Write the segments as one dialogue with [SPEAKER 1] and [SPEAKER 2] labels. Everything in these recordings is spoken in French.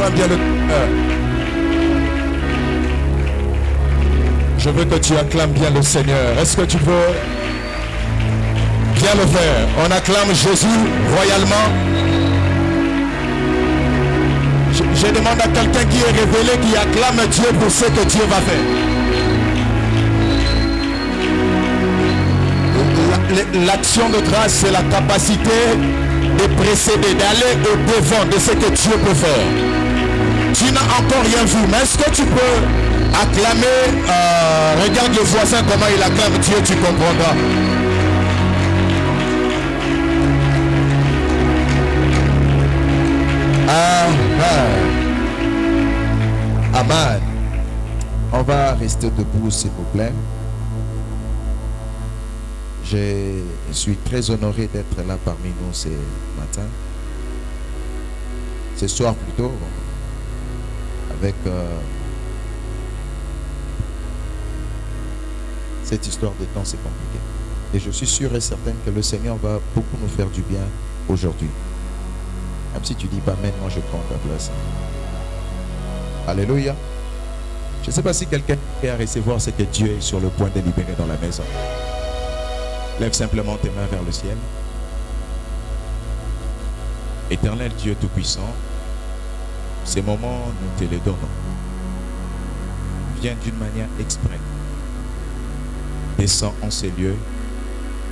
[SPEAKER 1] acclame bien le Seigneur. Je veux que tu acclames bien le Seigneur. Est-ce que tu veux bien le faire? On acclame Jésus royalement. Je demande à quelqu'un qui est révélé, qui acclame Dieu pour ce que Dieu va faire. L'action de grâce, c'est la capacité de précéder, d'aller au-devant de ce que Dieu peut faire. Tu n'as encore rien vu, mais est-ce que tu peux acclamer? Regarde le voisin comment il acclame Dieu, tu comprendras. Amen. On va rester debout, s'il vous plaît. Je suis très honoré d'être là parmi nous ce matin. Ce soir plutôt. Avec cette histoire de temps, c'est compliqué. Et je suis sûr et certain que le Seigneur va beaucoup nous faire du bien aujourd'hui. Même si tu dis pas maintenant, je prends ta place. Alléluia. Je ne sais pas si quelqu'un est à recevoir ce que Dieu est sur le point de libérer dans la maison. Lève simplement tes mains vers le ciel. Éternel Dieu Tout-Puissant, ces moments, nous te les donnons. Viens d'une manière exprès. Descends en ces lieux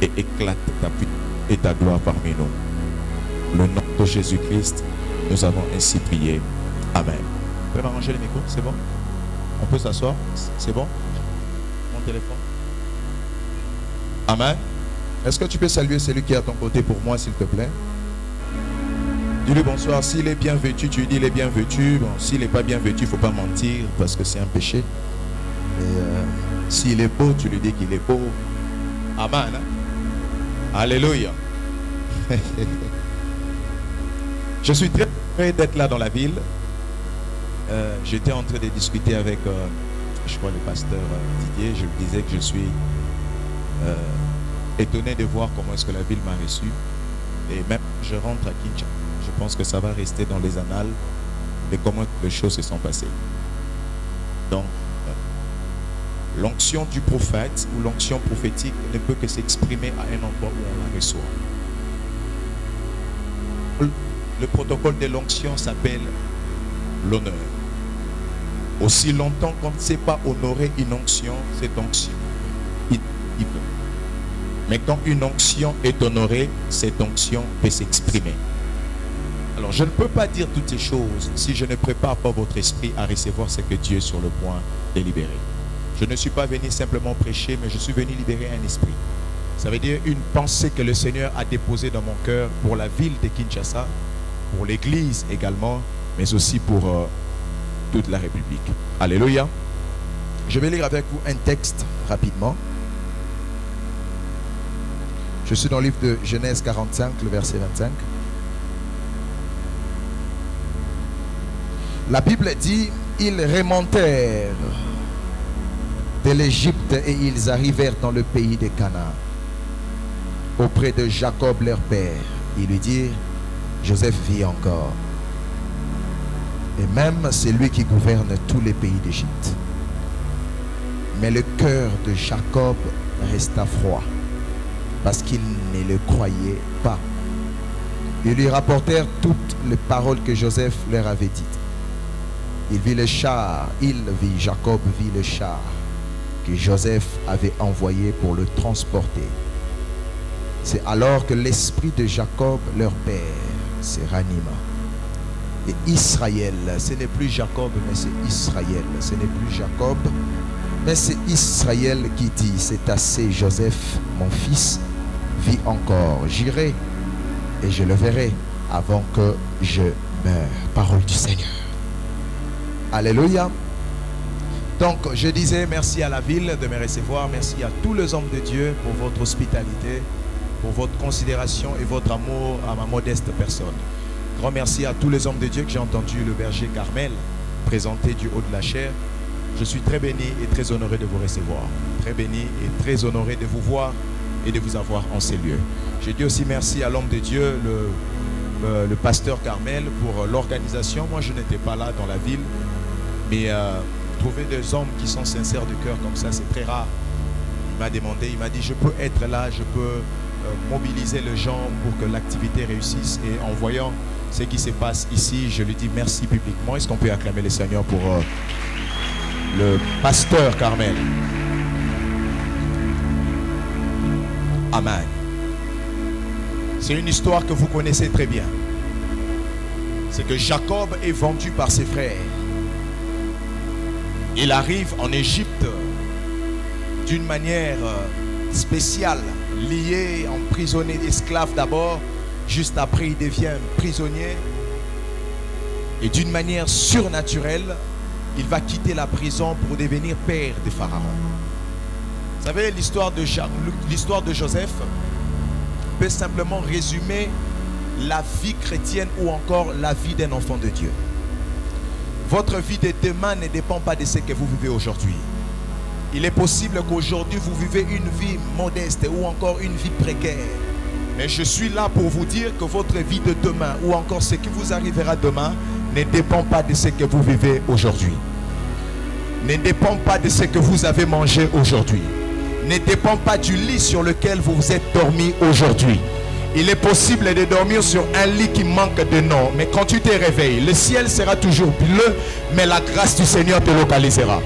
[SPEAKER 1] et éclate ta puissance et ta gloire parmi nous. Le nom de Jésus-Christ, nous avons ainsi prié. Amen. Vous pouvez m'arranger les micros, c'est bon? On peut s'asseoir, c'est bon? Mon téléphone. Amen. Est-ce que tu peux saluer celui qui est à ton côté pour moi, s'il te plaît? Dis-lui bonsoir. S'il est bien vêtu, tu lui dis il est bien vêtu. Bon, s'il n'est pas bien vêtu, il ne faut pas mentir parce que c'est un péché. Et s'il est beau, tu lui dis qu'il est beau. Amen. Hein? Alléluia. Je suis très heureux d'être là dans la ville. J'étais en train de discuter avec, je crois, le pasteur Didier. Je lui disais que je suis étonné de voir comment est-ce que la ville m'a reçu. Et même je rentre à Kinshasa, je pense que ça va rester dans les annales de comment les choses se sont passées. Donc, l'onction du prophète ou l'onction prophétique ne peut que s'exprimer à un endroit où on la reçoit. Le protocole de l'onction s'appelle l'honneur. Aussi longtemps qu'on ne sait pas honorer une onction, cette onction est libre. Mais quand une onction est honorée, cette onction peut s'exprimer. Alors je ne peux pas dire toutes ces choses si je ne prépare pas votre esprit à recevoir ce que Dieu est sur le point de libérer. Je ne suis pas venu simplement prêcher, mais je suis venu libérer un esprit. Ça veut dire une pensée que le Seigneur a déposée dans mon cœur pour la ville de Kinshasa, pour l'église également, mais aussi pour toute la République. Alléluia. Je vais lire avec vous un texte rapidement. Je suis dans le livre de Genèse 45, le verset 25. La Bible dit, ils remontèrent de l'Égypte et ils arrivèrent dans le pays de Canaan, auprès de Jacob leur père. Ils lui dirent, Joseph vit encore. Et même c'est lui qui gouverne tous les pays d'Égypte. Mais le cœur de Jacob resta froid, parce qu'il ne le croyait pas. Ils lui rapportèrent toutes les paroles que Joseph leur avait dites. Il vit le char, Jacob vit le char que Joseph avait envoyé pour le transporter. C'est alors que l'esprit de Jacob, leur père, se ranima. Et Israël, ce n'est plus Jacob, mais c'est Israël. Ce n'est plus Jacob, mais c'est Israël qui dit, c'est assez, Joseph, mon fils, vit encore. J'irai et je le verrai avant que je meure. Parole du Seigneur. Alléluia. Donc, je disais merci à la ville de me recevoir. Merci à tous les hommes de Dieu pour votre hospitalité, pour votre considération et votre amour à ma modeste personne. Grand merci à tous les hommes de Dieu que j'ai entendu le berger Carmel présenter du haut de la chair. Je suis très béni et très honoré de vous recevoir. Très béni et très honoré de vous voir et de vous avoir en ces lieux. Je dis aussi merci à l'homme de Dieu, le le pasteur Carmel pour l'organisation. Moi, je n'étais pas là dans la ville, mais trouver des hommes qui sont sincères de cœur comme ça, c'est très rare. Il m'a demandé, il m'a dit, je peux être là, je peux mobiliser les gens pour que l'activité réussisse. Et en voyant ce qui se passe ici, je lui dis merci publiquement. Est-ce qu'on peut acclamer le Seigneur pour le pasteur Carmel? Amen. C'est une histoire que vous connaissez très bien. C'est que Jacob est vendu par ses frères. Il arrive en Égypte d'une manière spéciale, lié, emprisonné, esclave d'abord. Juste après, il devient prisonnier. Et d'une manière surnaturelle, il va quitter la prison pour devenir père de Pharaon. Vous savez, l'histoire de Joseph peut simplement résumer la vie chrétienne ou encore la vie d'un enfant de Dieu. Votre vie de demain ne dépend pas de ce que vous vivez aujourd'hui. Il est possible qu'aujourd'hui vous vivez une vie modeste ou encore une vie précaire. Mais je suis là pour vous dire que votre vie de demain ou encore ce qui vous arrivera demain ne dépend pas de ce que vous vivez aujourd'hui. Ne dépend pas de ce que vous avez mangé aujourd'hui. Ne dépend pas du lit sur lequel vous vous êtes dormi aujourd'hui. Il est possible de dormir sur un lit qui manque de nom. Mais quand tu te réveilles, le ciel sera toujours bleu, mais la grâce du Seigneur te localisera.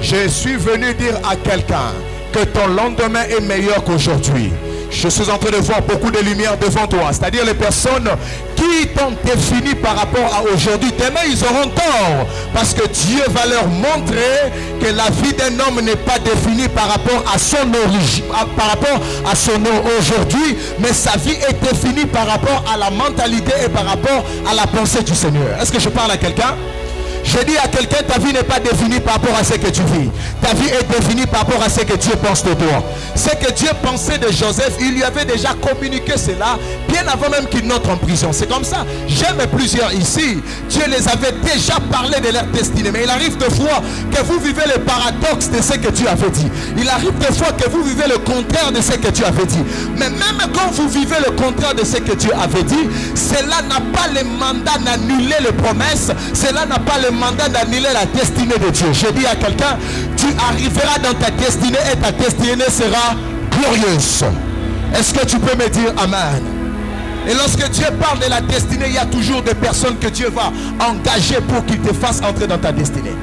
[SPEAKER 1] Je suis venu dire à quelqu'un que ton lendemain est meilleur qu'aujourd'hui. Je suis en train de voir beaucoup de lumière devant toi. C'est-à-dire les personnes qui t'ont défini par rapport à aujourd'hui. Demain, ils auront tort. Parce que Dieu va leur montrer que la vie d'un homme n'est pas définie par rapport à son origine, par rapport à son nom aujourd'hui. Mais sa vie est définie par rapport à la mentalité et par rapport à la pensée du Seigneur. Est-ce que je parle à quelqu'un? Je dis à quelqu'un, ta vie n'est pas définie par rapport à ce que tu vis. Ta vie est définie par rapport à ce que Dieu pense de toi. Ce que Dieu pensait de Joseph, il lui avait déjà communiqué cela bien avant même qu'il n'entre en prison. C'est comme ça. J'aime plusieurs ici. Dieu les avait déjà parlé de leur destinée. Mais il arrive des fois que vous vivez le paradoxe de ce que Dieu avait dit. Il arrive des fois que vous vivez le contraire de ce que Dieu avait dit. Mais même quand vous vivez le contraire de ce que Dieu avait dit, cela n'a pas le mandat d'annuler les promesses. Cela n'a pas le mandat d'annuler la destinée de Dieu. Je dis à quelqu'un, tu arriveras dans ta destinée et ta destinée sera glorieuse. Est-ce que tu peux me dire amen? Et lorsque Dieu parle de la destinée, il y a toujours des personnes que Dieu va engager pour qu'ils te fassent entrer dans ta destinée.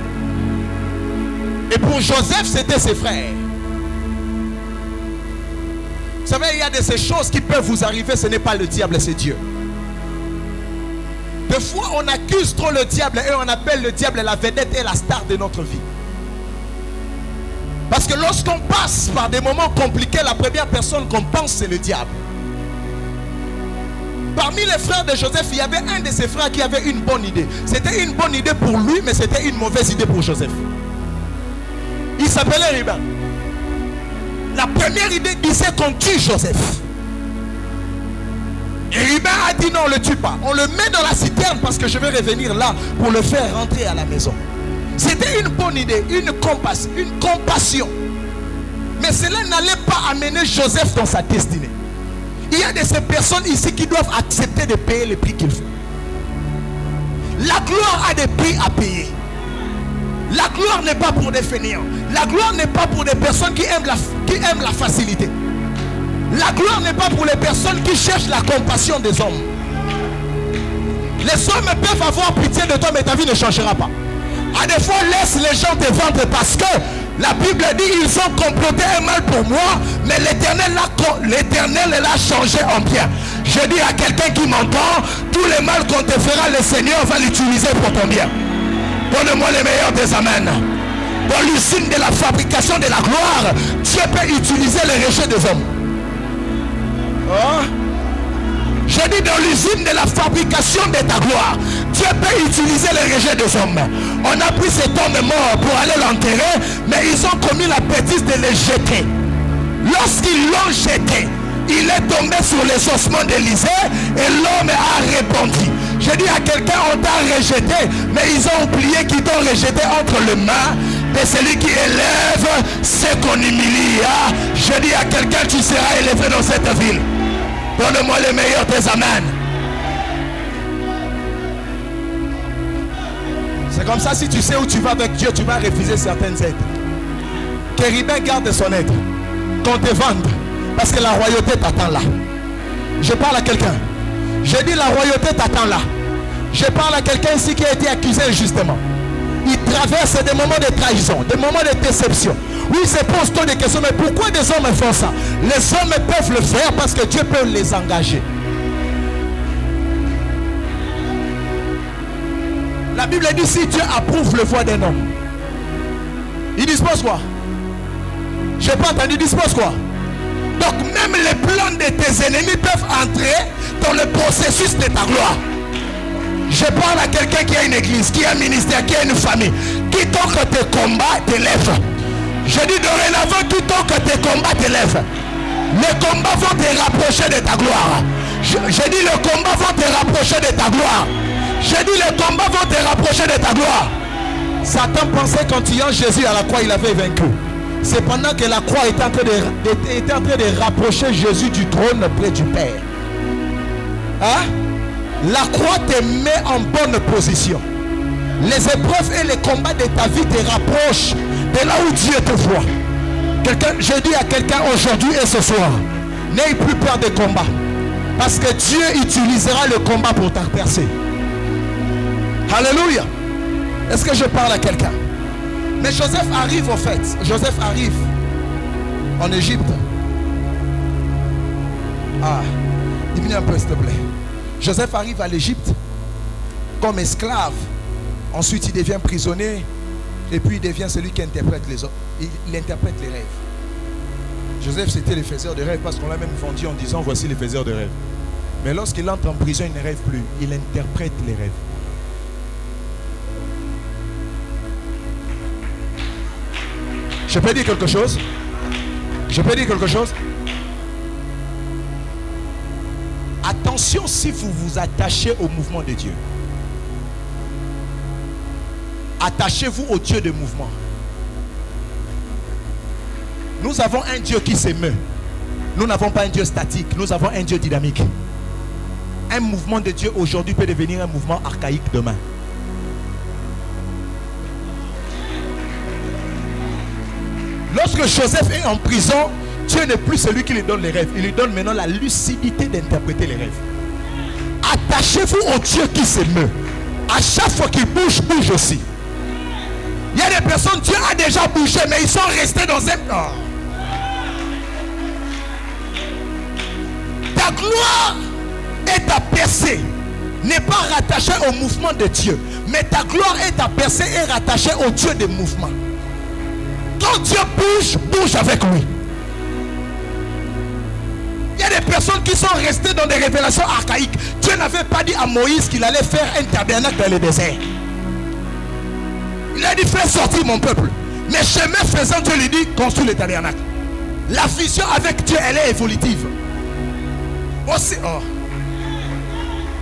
[SPEAKER 1] Et pour Joseph, c'était ses frères. Vous savez, il y a de ces choses qui peuvent vous arriver, ce n'est pas le diable, c'est Dieu. Des fois, on accuse trop le diable et on appelle le diable la vedette et la star de notre vie. Parce que lorsqu'on passe par des moments compliqués, la première personne qu'on pense, c'est le diable. Parmi les frères de Joseph, il y avait un de ses frères qui avait une bonne idée. C'était une bonne idée pour lui, mais c'était une mauvaise idée pour Joseph. Il s'appelait Riba. La première idée disait qu'on tue Joseph. Et Riba a dit non, on ne le tue pas. On le met dans la citerne parce que je vais revenir là pour le faire rentrer à la maison. C'était une bonne idée, une compassion. Mais cela n'allait pas amener Joseph dans sa destinée. Il y a de ces personnes ici qui doivent accepter de payer les prix qu'il faut. La gloire a des prix à payer. La gloire n'est pas pour des fainéants. La gloire n'est pas pour des personnes qui aiment la facilité. La gloire n'est pas pour les personnes qui cherchent la compassion des hommes. Les hommes peuvent avoir pitié de toi, mais ta vie ne changera pas. À des fois, laisse les gens te vendre parce que la Bible dit ils ont comploté un mal pour moi, mais l'Éternel l'a changé en bien. Je dis à quelqu'un qui m'entend, tout le mal qu'on te fera, le Seigneur va l'utiliser pour ton bien. Donne-moi les meilleurs des amens. Dans l'usine de la fabrication de la gloire, Dieu peut utiliser les rejets des hommes. Oh. Je dis dans l'usine de la fabrication de ta gloire, Dieu peut utiliser les rejets des hommes. On a pris cet homme mort pour aller l'enterrer, mais ils ont commis la bêtise de le jeter. Lorsqu'ils l'ont jeté, il est tombé sur les ossements d'Élisée et l'homme a répondu. Je dis à quelqu'un, on t'a rejeté, mais ils ont oublié qu'ils t'ont rejeté entre les mains de celui qui élève ce qu'on humilie. Je dis à quelqu'un, tu seras élevé dans cette ville. Donne-moi les meilleurs des amens. C'est comme ça, si tu sais où tu vas avec Dieu, tu vas refuser certaines aides. Kérubin garde son aide. Qu'on te vende. Parce que la royauté t'attend là. Je parle à quelqu'un. Je dis la royauté t'attend là. Je parle à quelqu'un ici qui a été accusé injustement. Il traverse des moments de trahison, des moments de déception. Oui, il se pose tant de questions. Mais pourquoi des hommes font ça? Les hommes peuvent le faire parce que Dieu peut les engager. La Bible dit si Dieu approuve le voie d'un homme, il dispose quoi? Je n'ai pas entendu, il dispose quoi? Donc même les plans de tes ennemis peuvent entrer dans le processus de ta gloire. Je parle à quelqu'un qui a une église, qui a un ministère, qui a une famille. Quiconque tes combats t'élève. Je dis dorénavant, quiconque tes combats t'élève. Les combats vont te rapprocher de ta gloire. Je dis les combats vont te rapprocher de ta gloire. Je dis les combats vont te rapprocher de ta gloire. Satan pensait qu'en tuant Jésus à la croix, il avait vaincu. C'est pendant que la croix était en train de rapprocher Jésus du trône près du Père. Hein? La croix te met en bonne position. Les épreuves et les combats de ta vie te rapprochent de là où Dieu te voit. Je dis à quelqu'un aujourd'hui et ce soir, n'aie plus peur des combats. Parce que Dieu utilisera le combat pour ta percée. Alléluia. Est-ce que je parle à quelqu'un? Mais Joseph arrive au fait. Joseph arrive en Égypte. Ah, diminue un peu s'il te plaît. Joseph arrive à l'Égypte comme esclave. Ensuite il devient prisonnier. Et puis il devient celui qui interprète les autres. Il interprète les rêves. Joseph c'était le faiseur de rêves parce qu'on l'a même vendu en disant voici les faiseurs de rêves. Mais lorsqu'il entre en prison il ne rêve plus. Il interprète les rêves. Je peux dire quelque chose? Je peux dire quelque chose? Attention si vous vous attachez au mouvement de Dieu. Attachez-vous au Dieu de mouvement. Nous avons un Dieu qui s'émeut. Nous n'avons pas un Dieu statique. Nous avons un Dieu dynamique. Un mouvement de Dieu aujourd'hui peut devenir un mouvement archaïque demain. Lorsque Joseph est en prison, Dieu n'est plus celui qui lui donne les rêves. Il lui donne maintenant la lucidité d'interpréter les rêves. Attachez-vous au Dieu qui s'émeut. À chaque fois qu'il bouge, bouge aussi. Il y a des personnes, Dieu a déjà bougé, mais ils sont restés dans un... Oh. Ta gloire et ta percée n'est pas rattachée au mouvement de Dieu. Mais ta gloire et ta percée est rattachée au Dieu des mouvements. Quand Dieu bouge, bouge avec lui. Il y a des personnes qui sont restées dans des révélations archaïques. Dieu n'avait pas dit à Moïse qu'il allait faire un tabernacle dans le désert. Il a dit fais sortir mon peuple. Mais chemin faisant, Dieu lui dit construis le tabernacle. La vision avec Dieu, elle est évolutive. Aussi, oh.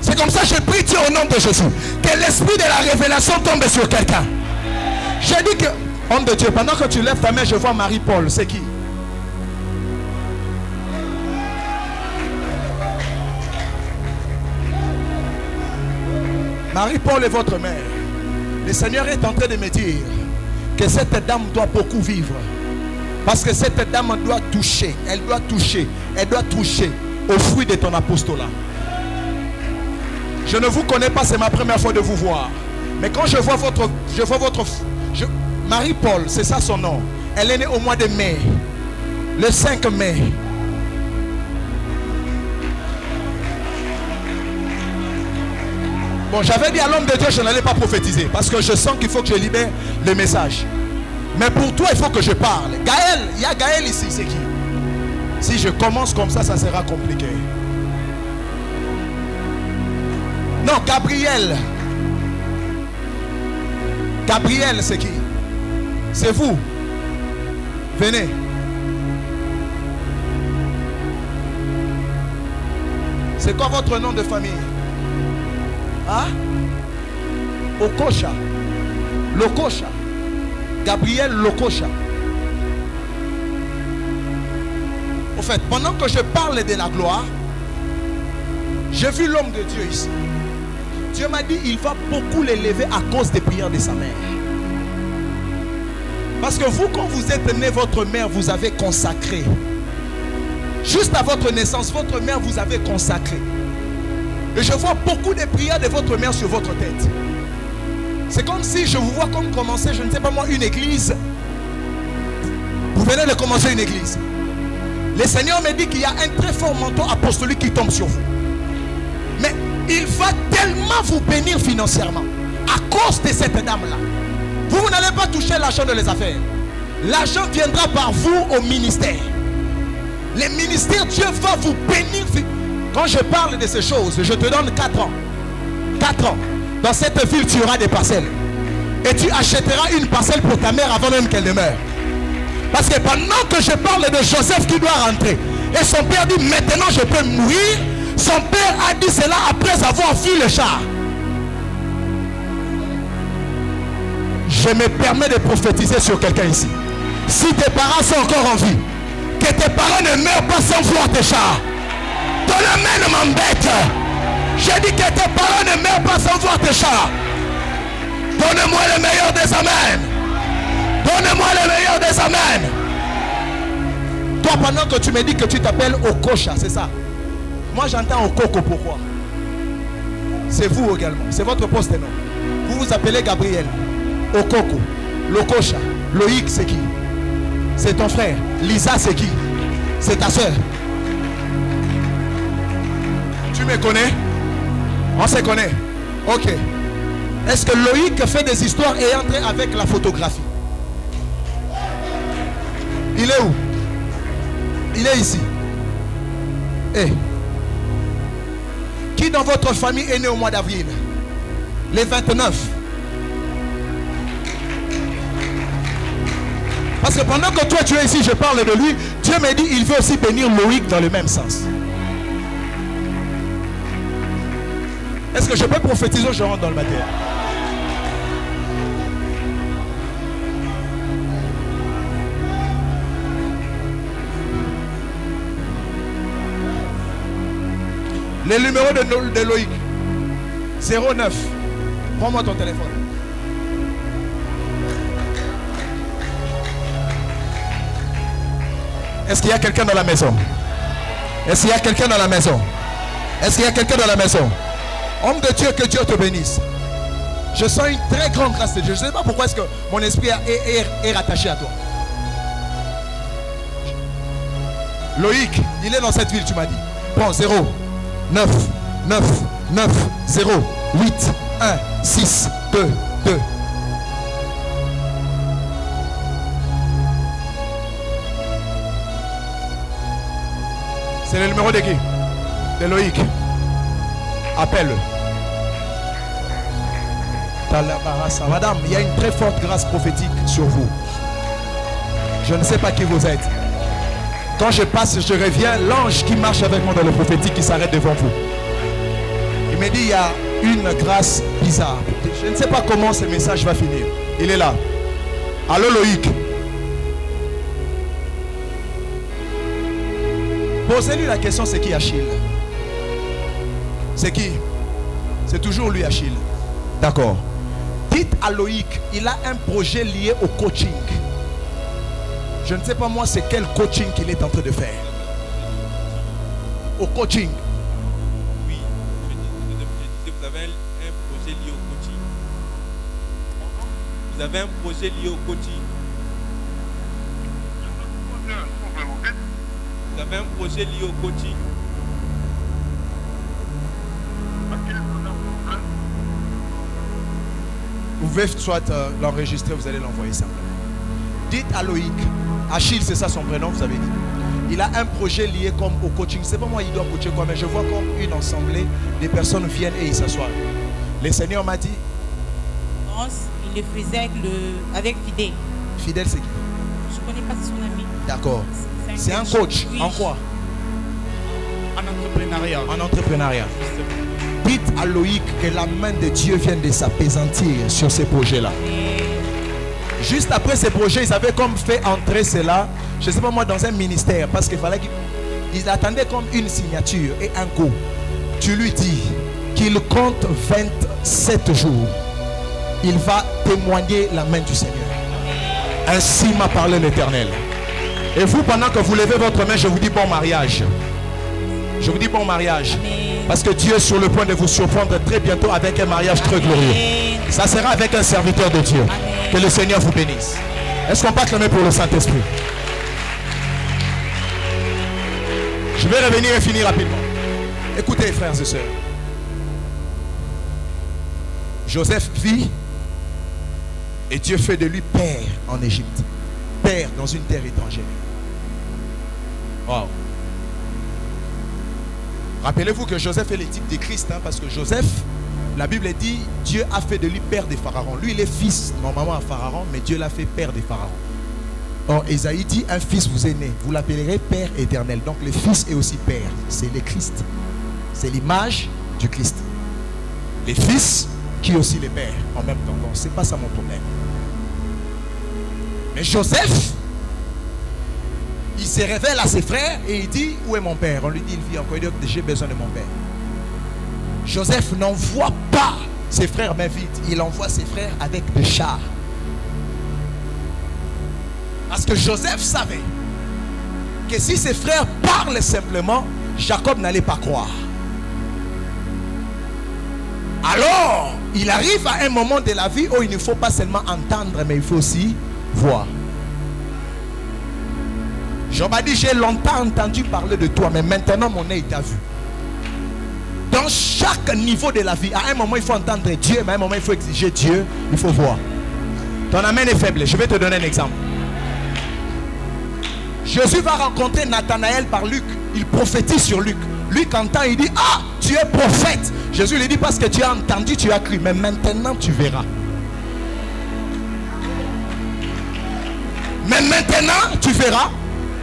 [SPEAKER 1] C'est comme ça que je prie Dieu au nom de Jésus. Que l'esprit de la révélation tombe sur quelqu'un. J'ai dit que homme de Dieu, pendant que tu lèves ta main, je vois Marie-Paul. C'est qui? Marie-Paul est votre mère. Le Seigneur est en train de me dire que cette dame doit beaucoup vivre. Parce que cette dame doit toucher. Elle doit toucher. Elle doit toucher au fruit de ton apostolat. Je ne vous connais pas, c'est ma première fois de vous voir. Mais quand je vois votre... Marie-Paul, c'est ça son nom. Elle est née au mois de mai. Le 5 mai. Bon, j'avais dit à l'homme de Dieu, je n'allais pas prophétiser. Parce que je sens qu'il faut que je libère le message. Mais pour toi, il faut que je parle. Gaël, il y a Gaël ici, c'est qui? Si je commence comme ça sera compliqué. Non, Gabriel. Gabriel, c'est qui? C'est vous. Venez. C'est quoi votre nom de famille? Hein? Okocha. Lokocha. Gabriel Lokocha. Au fait, pendant que je parle de la gloire, j'ai vu l'homme de Dieu ici. Dieu m'a dit, il va beaucoup l'élever à cause des prières de sa mère. Parce que vous, quand vous êtes né, votre mère vous avait consacré. Juste à votre naissance, votre mère vous avait consacré. Et je vois beaucoup de prières de votre mère sur votre tête. C'est comme si je vous vois comme commencer, je ne sais pas moi, une église. Vous venez de commencer une église. Le Seigneur me dit qu'il y a un très fort manteau apostolique qui tombe sur vous. Mais il va tellement vous bénir financièrement à cause de cette dame-là. Vous n'allez pas toucher l'argent de les affaires. L'argent viendra par vous au ministère. Les ministères, Dieu va vous bénir. Quand je parle de ces choses, je te donne 4 ans. 4 ans. Dans cette ville, tu auras des parcelles. Et tu achèteras une parcelle pour ta mère avant même qu'elle ne meure. Parce que pendant que je parle de Joseph qui doit rentrer, et son père dit maintenant je peux mourir, son père a dit cela après avoir vu le char. Je me permets de prophétiser sur quelqu'un ici. Si tes parents sont encore en vie, que tes parents ne meurent pas sans voir tes chars. Ton main ne m'embête. J'ai dit que tes parents ne meurent pas sans voir tes chars. Donne-moi le meilleur des amens. Donne-moi le meilleur des amens. Toi, pendant que tu me dis que tu t'appelles Okocha, c'est ça. Moi, j'entends Okoko. Pourquoi? C'est vous également. C'est votre poste, non? Vous vous appelez Gabriel. Okoko. Lokocha. Loïc, c'est qui? C'est ton frère. Lisa, c'est qui? C'est ta soeur. Tu me connais? On se connaît. Ok. Est-ce que Loïc fait des histoires et entre avec la photographie? Il est où? Il est ici. Eh. Qui dans votre famille est né au mois d'avril? Les 29. Parce que pendant que toi tu es ici, je parle de lui. Dieu me dit il veut aussi bénir Loïc dans le même sens. Est-ce que je peux prophétiser ou je rentre dans le matériel? Le numéro de Loïc 09. Prends-moi ton téléphone. Est-ce qu'il y a quelqu'un dans la maison? Est-ce qu'il y a quelqu'un dans la maison? Est-ce qu'il y a quelqu'un dans la maison? Homme de Dieu, que Dieu te bénisse. Je sens une très grande grâce de Dieu. Je ne sais pas pourquoi est-ce que mon esprit est rattaché à toi. Loïc, il est dans cette ville, tu m'as dit. Prends 0, 9, 9, 9, 0, 8, 1, 6, 2, 2. C'est le numéro de qui? De Loïc. Appelle-le. Madame, il y a une très forte grâce prophétique sur vous. Je ne sais pas qui vous êtes. Quand je passe, je reviens, l'ange qui marche avec moi dans le prophétique qui s'arrête devant vous. Il me dit il y a une grâce bizarre. Je ne sais pas comment ce message va finir. Il est là. Allô Loïc. Posez-lui la question, c'est qui Achille? C'est qui? C'est toujours lui Achille. D'accord. Dites à Loïc, il a un projet lié au coaching. Je ne sais pas moi c'est quel coaching qu'il est en train de faire. Au coaching.
[SPEAKER 2] Oui, je disais, vous avez un projet lié au coaching. Vous avez un projet lié au coaching. Vous avez un projet lié au coaching.
[SPEAKER 1] Vous pouvez soit l'enregistrer, vous allez l'envoyer simplement. Dites à Loïc, Achille c'est ça son prénom, vous avez dit. Il a un projet lié comme au coaching. C'est pas moi il doit coacher quoi, mais je vois comme une assemblée, des personnes viennent et ils s'assoient. Le Seigneur m'a dit.
[SPEAKER 3] Non, il le faisait avec Fidèle.
[SPEAKER 1] Fidèle c'est qui?
[SPEAKER 3] Je ne connais pas son ami.
[SPEAKER 1] D'accord. C'est un coach. Oui. En quoi?
[SPEAKER 2] En entrepreneuriat.
[SPEAKER 1] En entrepreneuriat. Dites à Loïc que la main de Dieu vient de s'apaisantir sur ces projets-là. Juste après ces projets, ils avaient comme fait entrer cela, je ne sais pas moi, dans un ministère. Parce qu'il fallait qu'ils attendaient comme une signature et un coup. Tu lui dis qu'il qu'il compte 27 jours, il va témoigner la main du Seigneur. Ainsi m'a parlé l'Éternel. Et vous, pendant que vous levez votre main, je vous dis bon mariage. Je vous dis bon mariage.
[SPEAKER 3] Amen.
[SPEAKER 1] Parce que Dieu est sur le point de vous surprendre très bientôt avec un mariage très glorieux. Ça sera avec un serviteur de Dieu.
[SPEAKER 3] Amen.
[SPEAKER 1] Que le Seigneur vous bénisse. Est-ce qu'on peut acclamer pour le Saint-Esprit? Je vais revenir et finir rapidement. Écoutez, frères et sœurs. Joseph vit et Dieu fait de lui père en Égypte. Père dans une terre étrangère. Wow. Rappelez-vous que Joseph est le type de Christ, hein, parce que Joseph, la Bible dit, Dieu a fait de lui père des pharaons. Lui, il est fils normalement à Pharaon, mais Dieu l'a fait père des pharaons. Or, Ésaïe dit, un fils vous est né, vous l'appellerez Père éternel. Donc, le fils est aussi père. C'est le Christ. C'est l'image du Christ. Les fils qui est aussi les pères en même temps. Donc, c'est pas ça mon problème. Mais Joseph, il se révèle à ses frères et il dit, où est mon père? On lui dit, il vit encore. Il dit, j'ai besoin de mon père. Joseph n'envoie pas ses frères main vide. Il envoie ses frères avec des chars. Parce que Joseph savait que si ses frères parlent simplement, Jacob n'allait pas croire. Alors, il arrive à un moment de la vie où il ne faut pas seulement entendre, mais il faut aussi voir. Job a dit, j'ai longtemps entendu parler de toi, mais maintenant mon œil t'a vu. Dans chaque niveau de la vie, à un moment il faut entendre Dieu, mais à un moment il faut exiger Dieu, il faut voir. Ton amen est faible. Je vais te donner un exemple. Jésus va rencontrer Nathanaël par Luc. Il prophétise sur Luc. Luc entend, il dit, ah, tu es prophète. Jésus lui dit, parce que tu as entendu, tu as cru. Mais maintenant, tu verras. Mais maintenant, tu verras.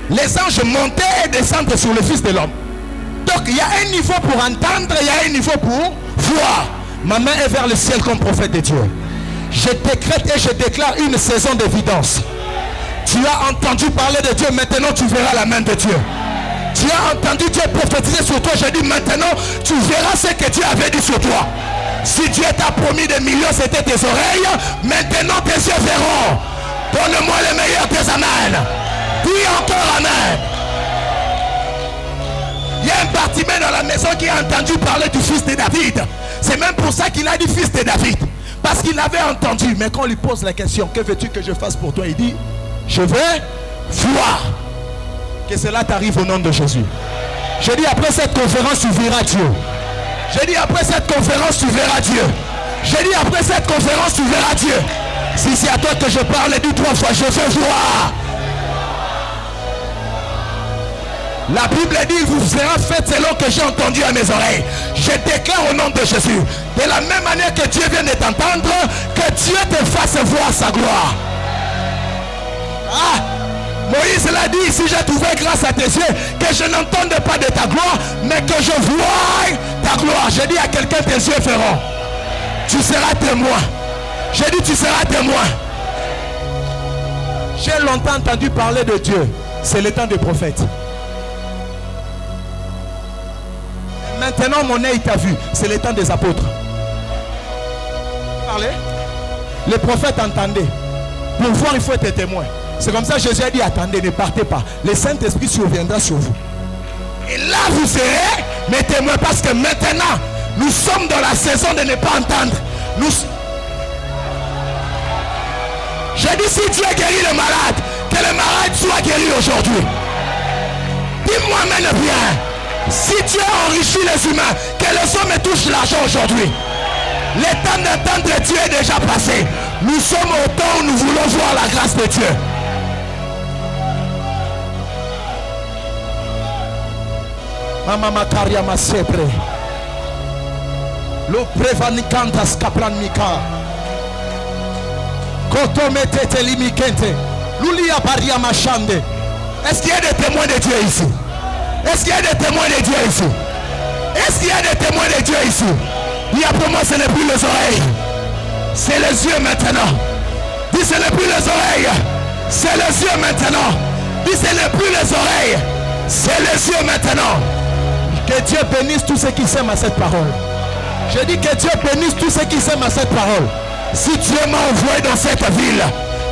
[SPEAKER 1] Les anges montaient et descendaient sur le Fils de l'homme. Donc, il y a un niveau pour entendre, il y a un niveau pour voir. Ma main est vers le ciel comme prophète de Dieu. Je décrète et je déclare une saison d'évidence. Tu as entendu parler de Dieu, maintenant tu verras la main de Dieu. Tu as entendu Dieu prophétiser sur toi, je dis maintenant tu verras ce que Dieu avait dit sur toi. Si Dieu t'a promis des millions, c'était tes oreilles, maintenant tes yeux verront. Donne-moi le meilleur des amens. Dis encore amen. Il y a un Bartimée dans la maison qui a entendu parler du fils de David. C'est même pour ça qu'il a dit fils de David. Parce qu'il avait entendu. Mais quand on lui pose la question, que veux-tu que je fasse pour toi? Il dit, je vais voir. Que cela t'arrive au nom de Jésus. Je dis, après cette conférence, tu verras Dieu. Je dis, après cette conférence, tu verras Dieu. Je dis, après cette conférence, tu verras Dieu. Si c'est à toi que je parle, dis 3 fois, je veux voir. La Bible dit, il vous sera fait selon que j'ai entendu à mes oreilles. Je déclare au nom de Jésus, de la même manière que Dieu vient de t'entendre, que Dieu te fasse voir sa gloire. Ah, Moïse l'a dit, si j'ai trouvé grâce à tes yeux, que je n'entende pas de ta gloire, mais que je voie ta gloire. Je dis à quelqu'un, tes yeux feront. Tu seras témoin. J'ai dit, tu seras témoin. J'ai longtemps entendu parler de Dieu. C'est le temps des prophètes. Maintenant, mon œil t'a vu. C'est le temps des apôtres. Parlez. Les prophètes entendaient. Pour voir, il faut être témoin. C'est comme ça que Jésus a dit, attendez, ne partez pas. Le Saint-Esprit surviendra sur vous. Et là, vous serez mes témoins. Parce que maintenant, nous sommes dans la saison de ne pas entendre. J'ai dit, si Dieu guérit le malade, que le malade soit guéri aujourd'hui. Dis-moi, mène bien. Si Dieu enrichit les humains, que les hommes touchent l'argent aujourd'hui. Le temps d'entendre Dieu est déjà passé. Nous sommes au temps où nous voulons voir la grâce de Dieu. Mama makaria masebre. Lo prevanikantas kaplan mika. Koto metete limikente. Lulia baria machande. Est-ce qu'il y a des témoins de Dieu ici? Est-ce qu'il y a des témoins de Dieu ici? Est-ce qu'il y a des témoins de Dieu ici? Il y a pour moi, ce n'est plus les oreilles. C'est les yeux maintenant. Dis, ce n'est plus les oreilles. C'est les yeux maintenant. Dis, ce n'est plus les oreilles. C'est les yeux maintenant. Que Dieu bénisse tous ceux qui s'aiment à cette parole. Je dis que Dieu bénisse tous ceux qui s'aiment à cette parole. Si Dieu m'a envoyé dans cette ville,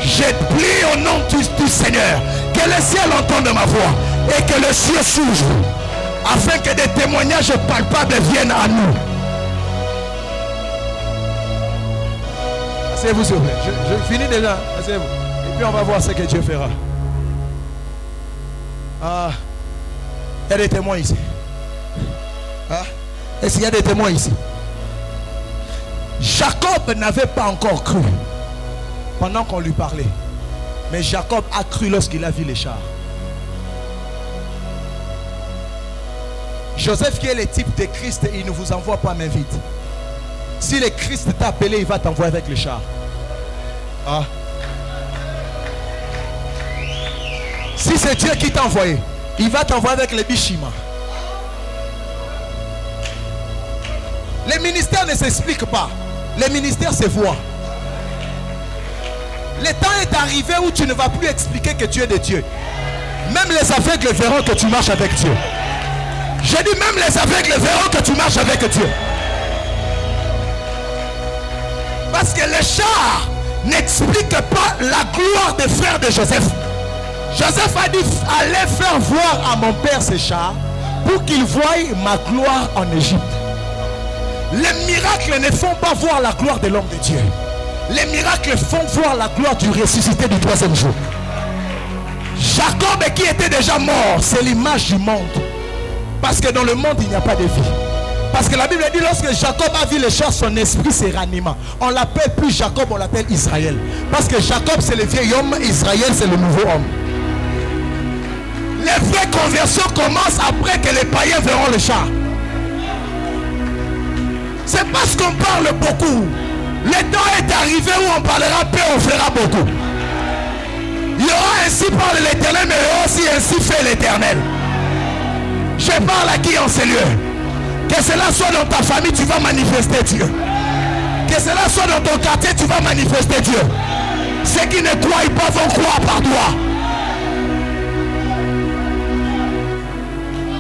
[SPEAKER 1] j'ai prie au nom du Seigneur. Que le ciel entende ma voix et que le ciel s'ouvre afin que des témoignages palpables viennent à nous. Asseyez-vous s'il vous plaît. Je finis déjà. Asseyez-vous. Et puis on va voir ce que Dieu fera. Ah, il y a des témoins ici. Ah, est-ce qu'il y a des témoins ici? Jacob n'avait pas encore cru pendant qu'on lui parlait. Mais Jacob a cru lorsqu'il a vu les chars. Joseph qui est le type de Christ, il ne vous envoie pas main vide. Si le Christ t'a appelé, il va t'envoyer avec les chars. Ah. Si c'est Dieu qui t'a envoyé, il va t'envoyer avec les bichima. Les ministères ne s'expliquent pas. Les ministères se voient. Le temps est arrivé où tu ne vas plus expliquer que tu es de Dieu. Même les aveugles verront que tu marches avec Dieu. Je dis même les aveugles verront que tu marches avec Dieu. Parce que les chars n'expliquent pas la gloire des frères de Joseph. Joseph a dit, allez faire voir à mon père ces chars pour qu'il voie ma gloire en Égypte. Les miracles ne font pas voir la gloire de l'homme de Dieu. Les miracles font voir la gloire du ressuscité du troisième jour. Jacob qui était déjà mort, c'est l'image du monde. Parce que dans le monde, il n'y a pas de vie. Parce que la Bible dit, lorsque Jacob a vu les chars, son esprit s'est ranima. On l'appelle plus Jacob, on l'appelle Israël. Parce que Jacob, c'est le vieil homme, Israël, c'est le nouveau homme. Les vraies conversions commencent après que les païens verront les chars. C'est parce qu'on parle beaucoup. Le temps est arrivé où on parlera peu, on fera beaucoup. Il y aura ainsi parle l'Éternel, mais il y aura aussi ainsi fait l'Éternel. Je parle à qui en ces lieux? Que cela soit dans ta famille, tu vas manifester Dieu. Que cela soit dans ton quartier, tu vas manifester Dieu. Ceux qui ne croient pas vont croire par toi.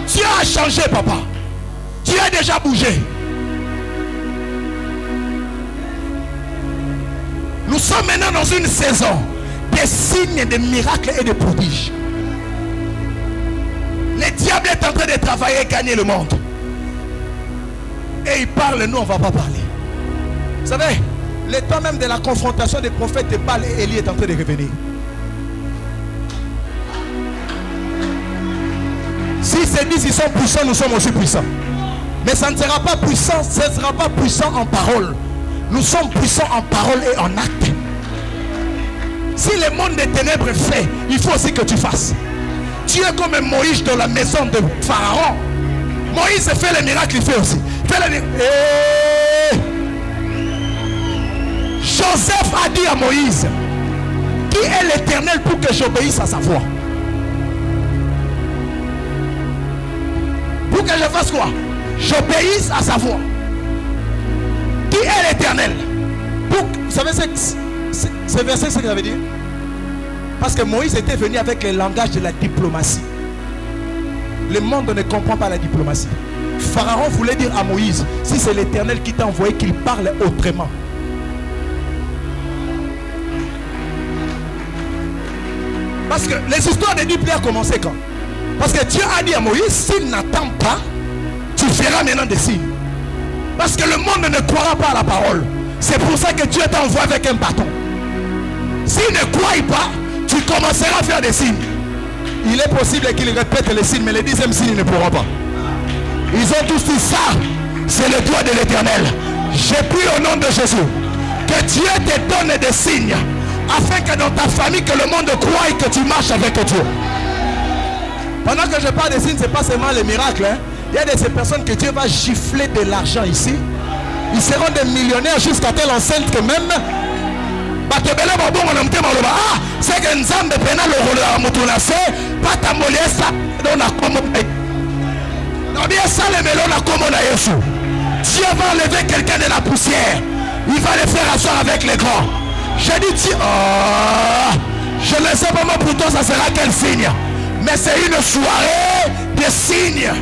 [SPEAKER 1] Dieu a changé, papa. Dieu a déjà bougé. Nous sommes maintenant dans une saison de signes, de miracles et de prodiges. Le diable est en train de travailler et gagner le monde. Et il parle, nous on ne va pas parler. Vous savez, le temps même de la confrontation des prophètes de Baal et Élie est en train de revenir. Si ces 10 ils sont puissants, nous sommes aussi puissants. Mais ça ne sera pas puissant, ce ne sera pas puissant en parole. Nous sommes puissants en parole et en acte. Si le monde des ténèbres fait, il faut aussi que tu fasses. Tu es comme Moïse dans la maison de Pharaon. Moïse fait les miracles, il fait aussi. Joseph a dit à Moïse, qui est l'Éternel pour que j'obéisse à sa voix? Pour que je fasse quoi? J'obéisse à sa voix. Qui est l'Éternel? Vous savez ce verset, ce que ça veut dire? Parce que Moïse était venu avec le langage de la diplomatie. Le monde ne comprend pas la diplomatie. Pharaon voulait dire à Moïse, si c'est l'Éternel qui t'a envoyé, qu'il parle autrement. Parce que les histoires de Bible ont commencé quand? Parce que Dieu a dit à Moïse, s'il n'attend pas, tu feras maintenant des signes. Parce que le monde ne croira pas à la parole. C'est pour ça que Dieu t'a envoyé avec un bâton. S'il ne croit pas, tu commenceras à faire des signes. Il est possible qu'ils répètent les signes, mais les 10e signes ne pourront pas. Ils ont tous dit ça. C'est le doigt de l'Éternel. J'ai pris au nom de Jésus que Dieu te donne des signes, afin que dans ta famille, que le monde croie que tu marches avec Dieu. Pendant que je parle des signes, ce n'est pas seulement les miracles. Hein. Il y a de ces personnes que Dieu va gifler de l'argent ici. Ils seront des millionnaires jusqu'à telle enceinte que même c'est que Nzambe pena le rôle à Moutounase, pas ta molesta, on a comme bien ça le melon a comme on a Yesu. Dieu va enlever quelqu'un de la poussière, il va le faire asseoir avec les grands. J'ai dit, je ne sais pas moi pour toi ça sera quel signe, mais c'est une soirée de signes.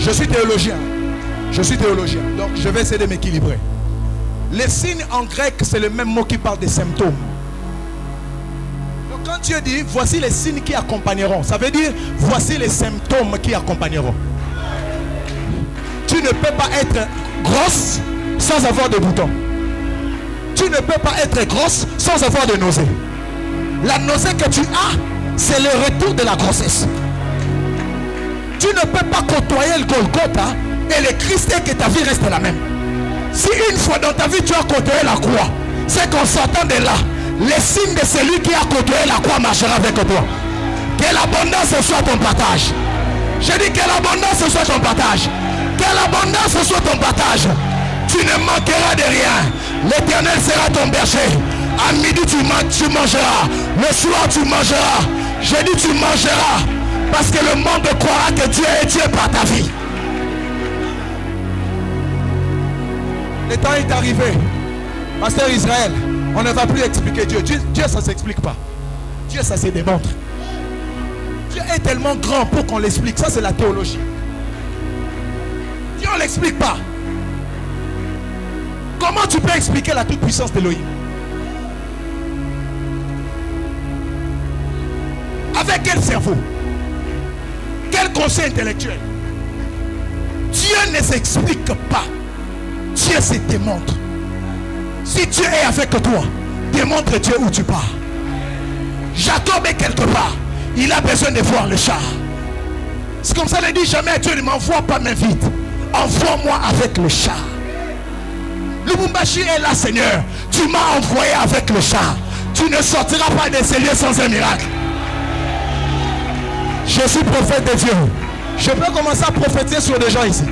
[SPEAKER 1] Je suis théologien. Je suis théologien. Donc je vais essayer de m'équilibrer. Les signes en grec, c'est le même mot qui parle des symptômes. Donc quand Dieu dit, voici les signes qui accompagneront, ça veut dire, voici les symptômes qui accompagneront. Tu ne peux pas être grosse sans avoir de boutons. Tu ne peux pas être grosse sans avoir de nausée. La nausée que tu as, c'est le retour de la grossesse. Tu ne peux pas côtoyer le Golgotha et le Christ et que ta vie reste la même. Si une fois dans ta vie tu as côtoyé la croix, c'est qu'en sortant de là, les signes de celui qui a côtoyé la croix marchera avec toi. Que l'abondance soit ton partage. Je dis que l'abondance soit ton partage. Que l'abondance soit ton partage. Tu ne manqueras de rien. L'Éternel sera ton berger. À midi tu mangeras. Le soir tu mangeras. Je dis tu mangeras. Parce que le monde croira que Dieu est Dieu par ta vie. Le temps est arrivé. Pasteur Israël, on ne va plus expliquer Dieu. Dieu, ça ne s'explique pas. Dieu, ça se démontre. Dieu est tellement grand pour qu'on l'explique. Ça, c'est la théologie. Dieu, on ne l'explique pas. Comment tu peux expliquer la toute-puissance d'Élohim? Avec quel cerveau? Quel conseil intellectuel? Dieu ne s'explique pas. Dieu se démontre. Si Dieu est avec toi, démontre Dieu où tu pars. Jacob est quelque part. Il a besoin de voir le char. C'est comme ça qu'il dit jamais Dieu ne m'envoie pas main vide. Envoie-moi avec le char. Lubumbashi est là, Seigneur. Tu m'as envoyé avec le char. Tu ne sortiras pas de ces lieux sans un miracle. Je suis prophète de Dieu. Je peux commencer à prophétiser sur des gens ici.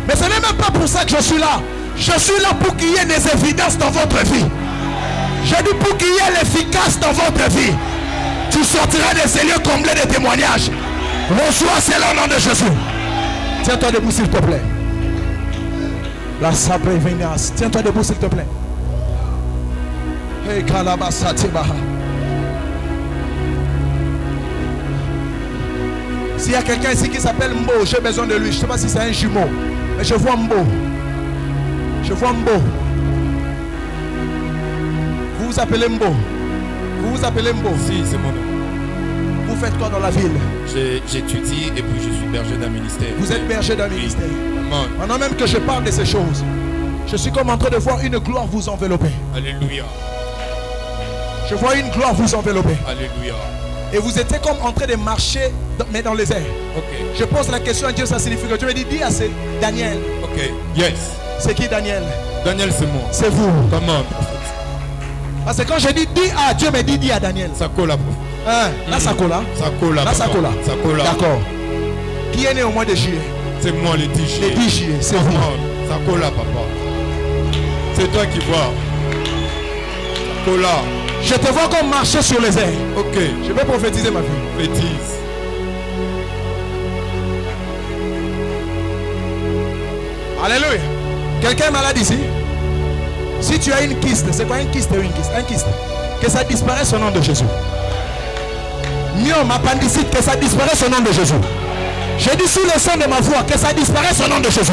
[SPEAKER 1] Mais ce n'est même pas pour ça que je suis là. Je suis là pour qu'il y ait des évidences dans votre vie. Je dis pour qu'il y ait l'efficace dans votre vie. Tu sortiras de ces lieux comblés de témoignages. Reçois, c'est le nom de Jésus. Tiens-toi debout s'il te plaît. La sabre vénias. Tiens-toi debout s'il te plaît. Hey, Kalabasa Tibaha. S'il y a quelqu'un ici qui s'appelle Mbo, j'ai besoin de lui. Je ne sais pas si c'est un jumeau, mais je vois Mbo. Je vois Mbo. Vous vous appelez Mbo? Vous vous appelez Mbo?
[SPEAKER 4] Si, c'est mon nom.
[SPEAKER 1] Vous faites quoi dans la ville?
[SPEAKER 4] J'étudie et puis je suis berger d'un ministère.
[SPEAKER 1] Vous êtes berger d'un ministère.
[SPEAKER 4] Amen.
[SPEAKER 1] Maintenant même que je parle de ces choses, je suis comme en train de voir une gloire vous envelopper.
[SPEAKER 4] Alléluia.
[SPEAKER 1] Je vois une gloire vous envelopper.
[SPEAKER 4] Alléluia.
[SPEAKER 1] Et vous étiez comme en train de marcher, mais dans les airs.
[SPEAKER 4] Ok.
[SPEAKER 1] Je pose la question à Dieu, ça signifie que Dieu me dit, dis à c'est Daniel.
[SPEAKER 4] Ok. Yes.
[SPEAKER 1] C'est qui Daniel?
[SPEAKER 4] Daniel, c'est moi.
[SPEAKER 1] C'est vous.
[SPEAKER 4] Comment?
[SPEAKER 1] Parce que quand je dis dis à Dieu, me dit dis à Daniel.
[SPEAKER 4] Sakola.
[SPEAKER 1] Hein? Là, Sakola.
[SPEAKER 4] Sakola.
[SPEAKER 1] Là, Sakola.
[SPEAKER 4] Sakola.
[SPEAKER 1] D'accord. Qui est né au mois de juillet?
[SPEAKER 4] C'est moi le 10 juillet.
[SPEAKER 1] Le 10 juillet, c'est vous.
[SPEAKER 4] Sakola, papa. C'est toi qui vois. Sakola.
[SPEAKER 1] Je te vois comme marcher sur les airs.
[SPEAKER 4] Ok.
[SPEAKER 1] Je vais prophétiser ma vie.
[SPEAKER 4] Bêtise.
[SPEAKER 1] Alléluia. Quelqu'un est malade ici? Si tu as une kyste, c'est quoi une kyste ou une kyste? Un kyste. Que ça disparaisse au nom de Jésus. Myome, appendicite, que ça disparaisse au nom de Jésus. Je dis sous le son de ma voix, que ça disparaisse au nom de Jésus.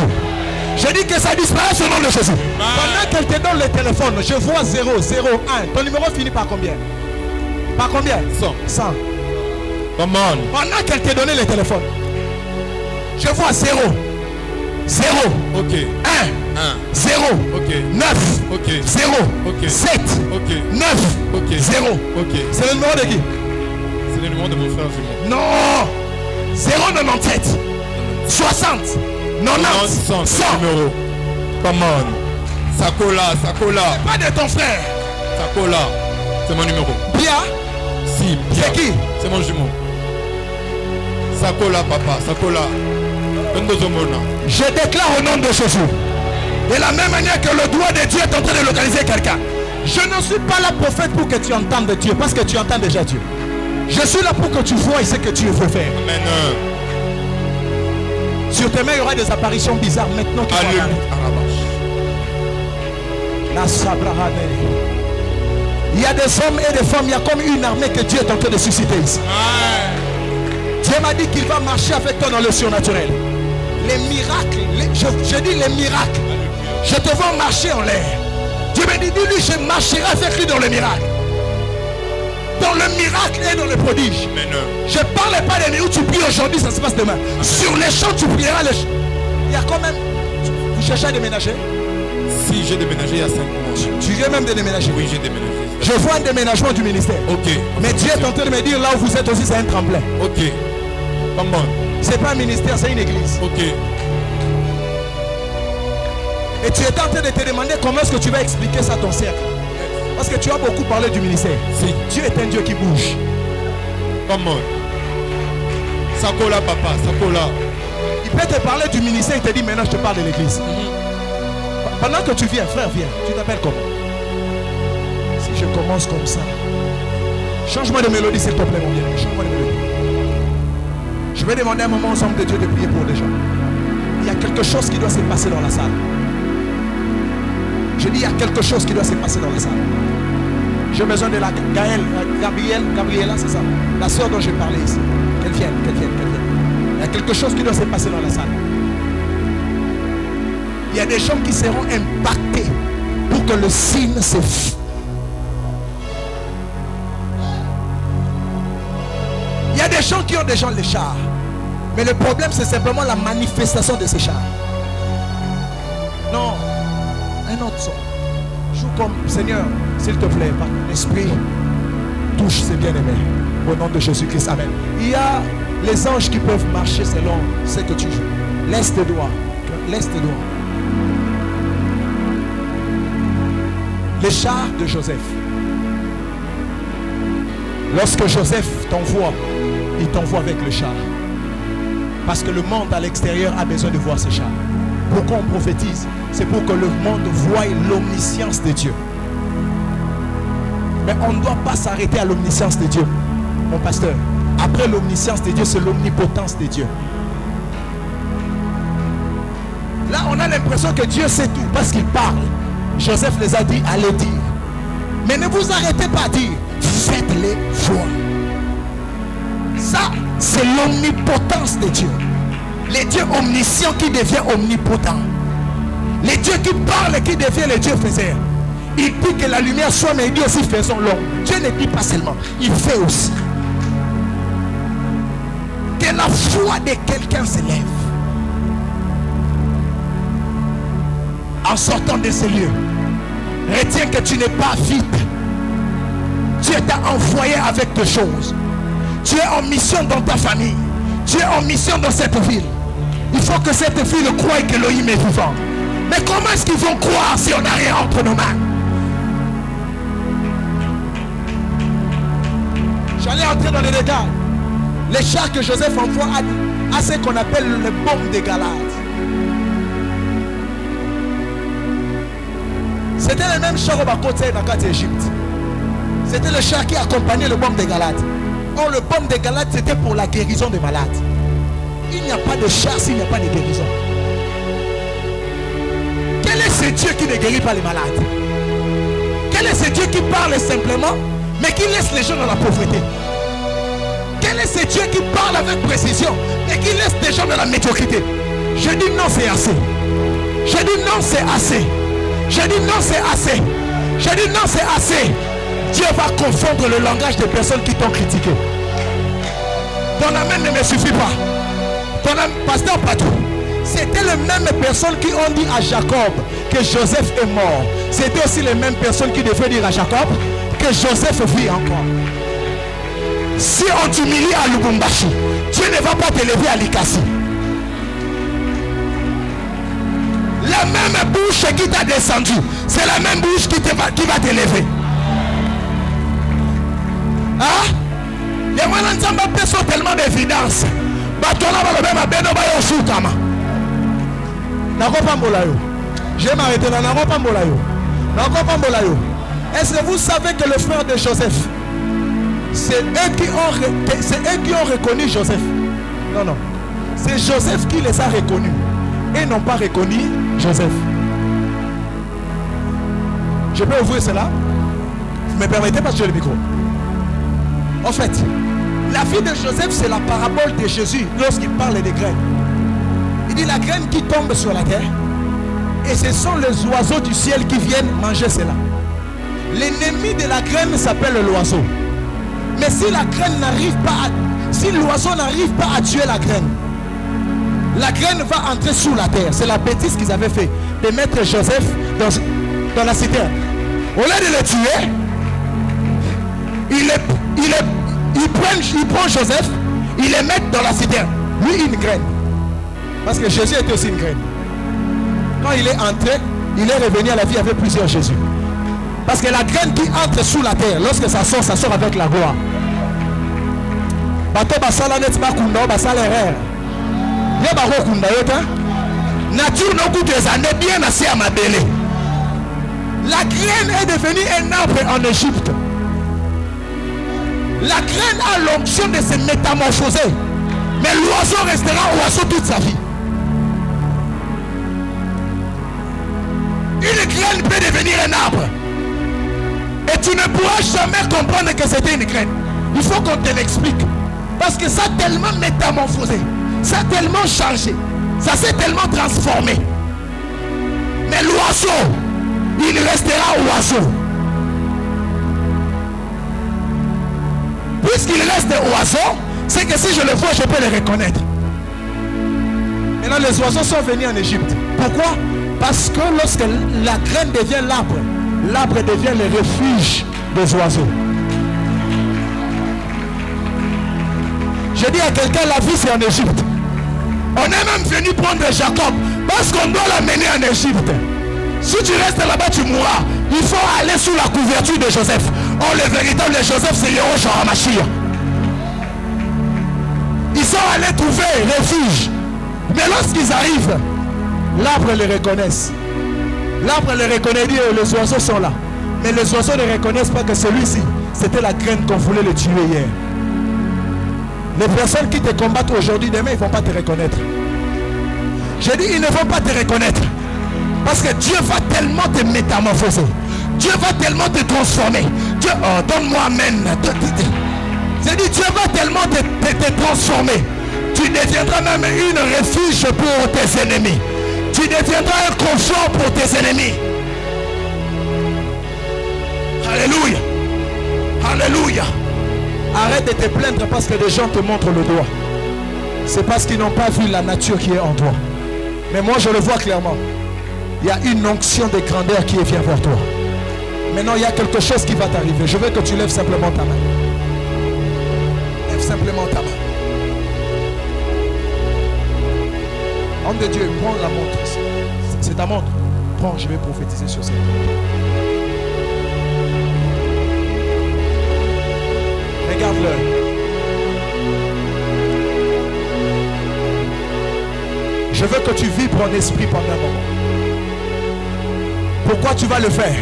[SPEAKER 1] Je dis que ça disparaisse au nom de Jésus. Pendant qu'elle te donne le téléphone, je vois 0, 0, 1. Ton numéro finit par combien? Par combien?
[SPEAKER 4] 100.
[SPEAKER 1] 100.
[SPEAKER 4] Come on.
[SPEAKER 1] Pendant qu'elle te donné le téléphone, je vois 0, 0,
[SPEAKER 4] Ok.
[SPEAKER 1] 1,
[SPEAKER 4] 1.
[SPEAKER 1] 0,
[SPEAKER 4] Ok.
[SPEAKER 1] 9,
[SPEAKER 4] Ok.
[SPEAKER 1] 0,
[SPEAKER 4] Ok.
[SPEAKER 1] 7,
[SPEAKER 4] Ok.
[SPEAKER 1] 9,
[SPEAKER 4] Ok.
[SPEAKER 1] 0.
[SPEAKER 4] Ok.
[SPEAKER 1] C'est le numéro de qui?
[SPEAKER 4] C'est le numéro de mon frère jumeau.
[SPEAKER 1] Non. 097, 60, 90, 100.
[SPEAKER 4] Numéro. Come on. Sakola. Sakola.
[SPEAKER 1] Pas de ton frère.
[SPEAKER 4] Sakola. C'est mon numéro.
[SPEAKER 1] Bia,
[SPEAKER 4] Si.
[SPEAKER 1] c'est qui?
[SPEAKER 4] C'est mon jumeau. Sakola, papa. Sakola. Ndozomona.
[SPEAKER 1] Je déclare au nom de Jésus. De la même manière que le doigt de Dieu est en train de localiser quelqu'un. Je ne suis pas là prophète pour que tu entendes Dieu, parce que tu entends déjà Dieu. Je suis là pour que tu vois ce que Dieu veut faire.
[SPEAKER 4] Amen.
[SPEAKER 1] Sur tes mains, il y aura des apparitions bizarres maintenant qui vont
[SPEAKER 4] Alléluia.
[SPEAKER 1] arriver. La Sabrahane. Il y a des hommes et des femmes, il y a comme une armée que Dieu est en train de susciter ici. Dieu m'a dit qu'il va marcher avec toi dans le surnaturel. Les miracles, je dis les miracles. Je te vois marcher en l'air. Dieu me dit, dis-lui, je marcherai avec lui dans le miracle. Dans le miracle et dans le prodige. Je ne parle pas des où tu pries aujourd'hui, ça se passe demain. Sur les champs, tu prieras les champs. Il y a quand même... Vous cherchez à déménager?
[SPEAKER 4] Si j'ai déménagé il y a 5 mois.
[SPEAKER 1] Tu viens même de déménager?
[SPEAKER 4] Oui, j'ai déménagé.
[SPEAKER 1] Je vois un déménagement du ministère.
[SPEAKER 4] Ok.
[SPEAKER 1] Mais Dieu est en train de me dire, là où vous êtes aussi, c'est un tremplin.
[SPEAKER 4] Ok. Pas bon.
[SPEAKER 1] C'est pas un ministère, c'est une église.
[SPEAKER 4] Ok.
[SPEAKER 1] Et tu es en train de te demander comment est-ce que tu vas expliquer ça à ton cercle. Parce que tu as beaucoup parlé du ministère.
[SPEAKER 4] Si.
[SPEAKER 1] Dieu est un Dieu qui bouge.
[SPEAKER 4] Come on. Sakola papa, Sakola.
[SPEAKER 1] Il peut te parler du ministère, il te dit maintenant je te parle de l'église. Pendant que tu viens, frère, viens. Tu t'appelles comment? Si je commence comme ça. Change-moi de mélodie s'il te plaît mon bien. Change-moi de mélodie. Je vais demander un moment ensemble de Dieu de prier pour des gens. Il y a quelque chose qui doit se passer dans la salle. Je dis il y a quelque chose qui doit se passer dans la salle. J'ai besoin de la Gabriela, c'est ça. La soeur dont j'ai parlé ici. Qu'elle vienne. Il y a quelque chose qui doit se passer dans la salle. Il y a des gens qui seront impactés pour que le signe se fasse. Il y a des gens qui ont déjà les chars. Mais le problème, c'est simplement la manifestation de ces chars. Non. Un autre son. Joue comme Seigneur, s'il te plaît, par ton esprit, touche ces bien-aimés. Au nom de Jésus-Christ, amen. Il y a les anges qui peuvent marcher selon ce que tu joues. Laisse tes doigts. Laisse tes doigts. Les chars de Joseph. Lorsque Joseph t'envoie, il t'envoie avec le char. Parce que le monde à l'extérieur a besoin de voir ces chars. Pourquoi on prophétise? C'est pour que le monde voie l'omniscience de Dieu. Mais on ne doit pas s'arrêter à l'omniscience de Dieu, mon pasteur. Après l'omniscience de Dieu, c'est l'omnipotence de Dieu. Là, on a l'impression que Dieu sait tout parce qu'il parle. Joseph les a dit, allez dire. Mais ne vous arrêtez pas à dire, faites-les voir. Ça, c'est l'omnipotence de Dieu. Les dieux omniscients qui devient omnipotent. Les dieux qui parlent et qui devient les dieux faiseurs. Il dit que la lumière soit, mais il dit aussi faisons l'ombre. Dieu ne dit pas seulement, il fait aussi. Que la foi de quelqu'un s'élève. En sortant de ces lieux, retiens que tu n'es pas vide. Dieu t'a envoyé avec des choses. Tu es en mission dans ta famille. Tu es en mission dans cette ville. Il faut que cette ville croie qu'Elohim est vivant. Mais comment est-ce qu'ils vont croire si on n'a rien entre nos mains? J'allais entrer dans les détails. Les chars que Joseph envoie à ce qu'on appelle le bombe des Galates. C'était le même char au Bakote dans la Égypte. C'était le char qui accompagnait le bombe des Galates. Or, le bombe des Galates, c'était pour la guérison des malades. Il n'y a pas de char s'il n'y a pas de guérison. Quel est ce Dieu qui ne guérit pas les malades? Quel est ce Dieu qui parle simplement, mais qui laisse les gens dans la pauvreté? Quel est ce Dieu qui parle avec précision, mais qui laisse des gens dans la médiocrité? Je dis non, c'est assez. Je dis non, c'est assez. Je dis non, c'est assez. Je dis non, c'est assez. Dieu va confondre le langage des personnes qui t'ont critiqué. Ton amen ne me suffit pas. Ton pasteur Patou, c'était les mêmes personnes qui ont dit à Jacob que Joseph est mort. C'était aussi les mêmes personnes qui devaient dire à Jacob que Joseph vit encore. Si on t'humilie à Lubumbashi, Dieu ne va pas t'élever à Likasi. La même bouche qui t'a descendu, c'est la même bouche qui va t'élever. Hein? Les gens ont tellement d'évidence. Je vais m'arrêter là. Est-ce que vous savez que le frère de Joseph, c'est eux qui ont reconnu Joseph? Non. C'est Joseph qui les a reconnus. Et n'ont pas reconnu Joseph. Je peux ouvrir cela? Vous me permettez parce que j'ai le micro. En fait, la vie de Joseph, c'est la parabole de Jésus lorsqu'il parle des graines. Il dit la graine qui tombe sur la terre, et ce sont les oiseaux du ciel qui viennent manger cela. L'ennemi de la graine s'appelle l'oiseau. Mais si la graine n'arrive pas si l'oiseau n'arrive pas à tuer la graine va entrer sous la terre. C'est la bêtise qu'ils avaient fait de mettre Joseph dans la citerne. Au lieu de le tuer, il prend Joseph, il le met dans la citerne. Lui, une graine. Parce que Jésus était aussi une graine. Quand il est entré, il est revenu à la vie avec plusieurs Jésus. Parce que la graine qui entre sous la terre, lorsque ça sort avec la gloire. Bato basala net bakunda basala erreur. Ya bako kunda yota. Nature no goût des années bien assez à ma belle. La graine est devenue un arbre en Égypte. La graine a l'onction de se métamorphoser. Mais l'oiseau restera oiseau toute sa vie. Une graine peut devenir un arbre. Et tu ne pourras jamais comprendre que c'était une graine. Il faut qu'on te l'explique. Parce que ça a tellement métamorphosé. Ça a tellement changé. Ça s'est tellement transformé. Mais l'oiseau, il restera oiseau. Puisqu'il reste oiseau, c'est que si je le vois, je peux le reconnaître. Maintenant, les oiseaux sont venus en Égypte. Pourquoi? Parce que lorsque la graine devient l'arbre, l'arbre devient le refuge des oiseaux. Je dis à quelqu'un, la vie c'est en Égypte. On est même venu prendre Jacob parce qu'on doit l'amener en Égypte. Si tu restes là-bas, tu mourras. Il faut aller sous la couverture de Joseph. Oh, le véritable Joseph, c'est Yehoshua Mashiach. Ils sont allés trouver refuge. Mais lorsqu'ils arrivent, l'arbre les reconnaissent. L'arbre les reconnaît, dit, les oiseaux sont là. Mais les oiseaux ne reconnaissent pas que celui-ci, c'était la graine qu'on voulait le tuer hier. Les personnes qui te combattent aujourd'hui, demain, ils ne vont pas te reconnaître. J'ai dit, ils ne vont pas te reconnaître. Parce que Dieu va tellement te métamorphoser. Dieu va tellement te transformer. Dieu, oh, donne-moi amen. J'ai dit, Dieu va tellement te transformer. Tu deviendras même une refuge pour tes ennemis. Tu deviendras un confort pour tes ennemis. Alléluia. Alléluia. Arrête de te plaindre parce que des gens te montrent le doigt. C'est parce qu'ils n'ont pas vu la nature qui est en toi. Mais moi je le vois clairement. Il y a une onction de grandeur qui vient vers toi. Maintenant il y a quelque chose qui va t'arriver. Je veux que tu lèves simplement ta main. Lève simplement ta main. Homme de Dieu, prends la montre. C'est ta montre. Prends, je vais prophétiser sur cette montre. Regarde-le. Je veux que tu vibres en esprit pendant un moment. Pourquoi tu vas le faire?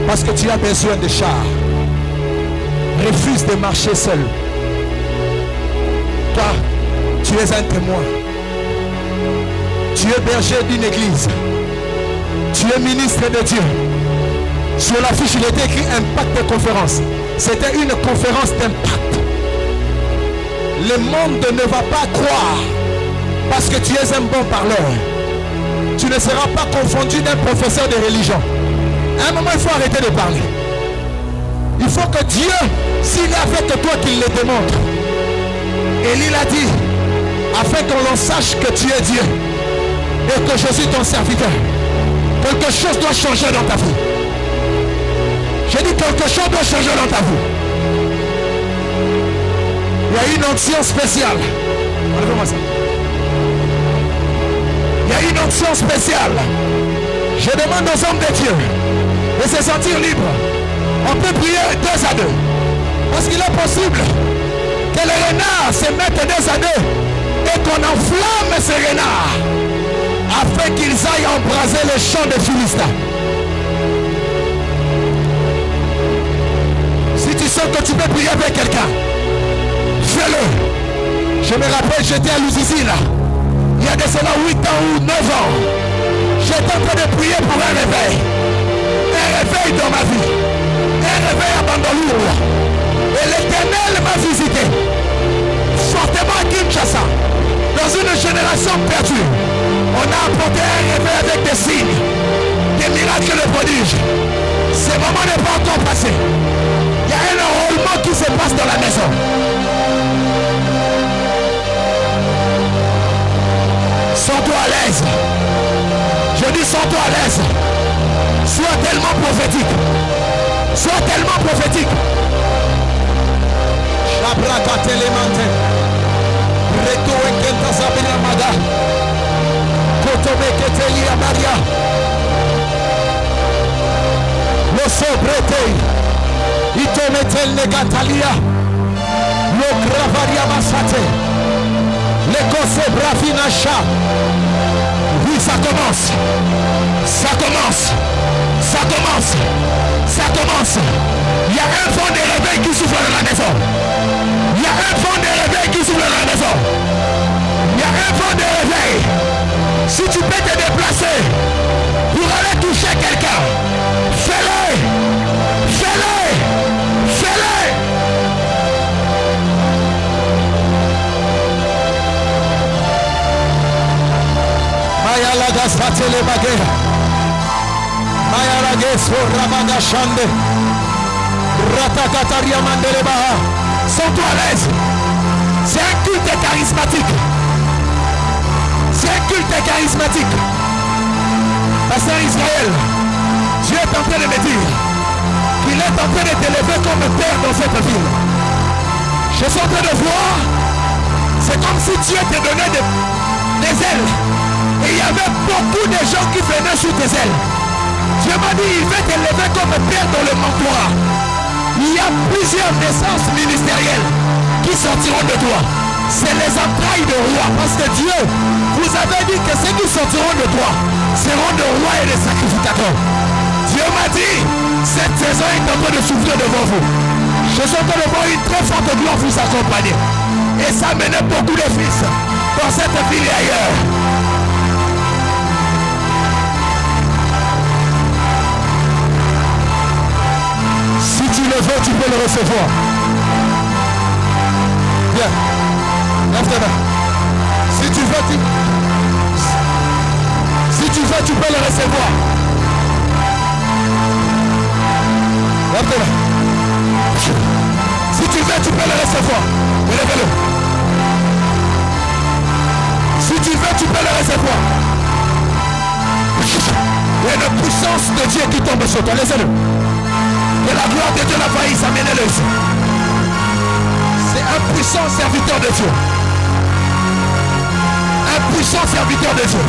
[SPEAKER 1] Parce que tu as besoin de chars. Refuse de marcher seul. Toi, tu es un témoin. Tu es berger d'une église. Tu es ministre de Dieu. Sur l'affiche, il était écrit impact de conférence. C'était une conférence d'impact. Le monde ne va pas croire parce que tu es un bon parleur. Tu ne seras pas confondu d'un professeur de religion. À un moment, il faut arrêter de parler. Il faut que Dieu, s'il est avec toi, qu'il le démontre. Et il a dit, afin qu'on sache que tu es Dieu et que je suis ton serviteur. Quelque chose doit changer dans ta vie. J'ai dit quelque chose doit changer dans ta vie. Il y a une onction spéciale. Enlevez-moi ça. Il y a une onction spéciale. Je demande aux hommes de Dieu de se sentir libres. On peut prier 2 à 2. Parce qu'il est possible que les renards se mettent 2 à 2 et qu'on enflamme ces renards afin qu'ils aillent embraser les champs des Philistins. Si tu sens que tu peux prier avec quelqu'un, fais-le. Je me rappelle, j'étais à Louzizi là. Il y a de cela 8 ans ou 9 ans. J'étais en train de prier pour un réveil. Un réveil dans ma vie. Un réveil à Bandolour. Et l'Éternel m'a visité. Fortement à Kinshasa. Dans une génération perdue, on a apporté un réveil avec des signes, des miracles et des prodiges. Ce moment n'est pas encore passé. Il y a un enrôlement qui se passe dans la maison. Sens-toi à l'aise. Je dis sens-toi à l'aise. Sois tellement prophétique. Sois tellement prophétique. Chabrakatelemante. Reto ekenta sabina maga. Kotomeketelia Maria. Lo sobrete. Itometel negatalia. Lo gravaria masate. L'écosse brafinacha. Oui, ça commence. Ça commence. Ça commence. Ça commence. Il y a un vent de réveil qui souffle dans la maison. Il y a un vent de réveil qui souffle dans la maison. Il y a un vent de réveil. Si tu peux te déplacer pour aller toucher quelqu'un, fais-le. Fais-le. Fais-le. Maya la gasatele bagera. Maya la geso rabaga shande. Ratakataria mandele baha. Sens-toi à l'aise. C'est un culte charismatique. C'est un culte charismatique. Pasteur Israël, Dieu est en train de me dire qu'il est en train de t'élever comme père dans cette ville. Je suis en train de voir, c'est comme si Dieu te donnait des ailes. Et il y avait beaucoup de gens qui venaient sous tes ailes. Dieu m'a dit, il va t'élever comme père dans le mentorat. Il y a plusieurs naissances ministérielles qui sortiront de toi. C'est les entrailles de roi. Parce que Dieu vous avait dit que ceux qui sortiront de toi seront de rois et de sacrificateurs. Dieu m'a dit, cette saison est en train de souffler devant vous. Je suis en train de voir une très forte gloire vous accompagner. Et ça menait beaucoup de fils dans cette ville et ailleurs. Si tu le veux, tu peux le recevoir. Bien. Lève tes mains. Si tu veux, tu peux le recevoir. Lève tes mains. Si tu veux, tu peux le recevoir. Relève-le. Si tu veux, tu peux le recevoir. Il y a une puissance de Dieu qui tombe sur toi. Laissez-le. Que la gloire de Dieu la faillisse, amenez-le ici. C'est un puissant serviteur de Dieu. Un puissant serviteur de Dieu.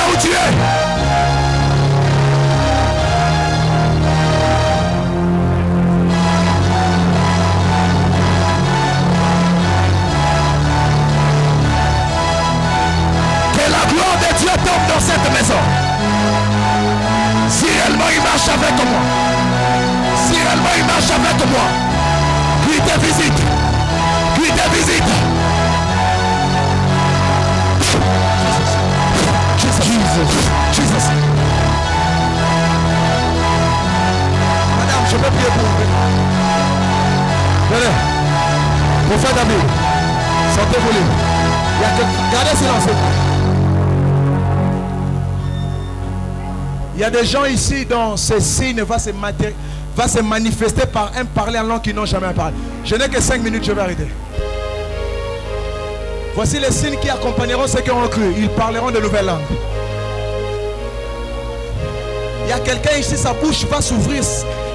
[SPEAKER 1] là où tu es. Que la gloire de Dieu tombe dans cette maison. Si réellement il marche avec moi, si réellement il marche avec moi, qu'il te visite, qu'il te visite. Jesus. Madame, je peux prier pour vous. Venez. Prophète David, sentez-vous libre. Gardez silence. Il y a des gens ici dont ce signe va se manifester par un parler en langue qu'ils n'ont jamais parlé. Je n'ai que 5 minutes, je vais arrêter. Voici les signes qui accompagneront ceux qui ont cru. Ils parleront de nouvelles langues. Il y a quelqu'un ici, sa bouche va s'ouvrir.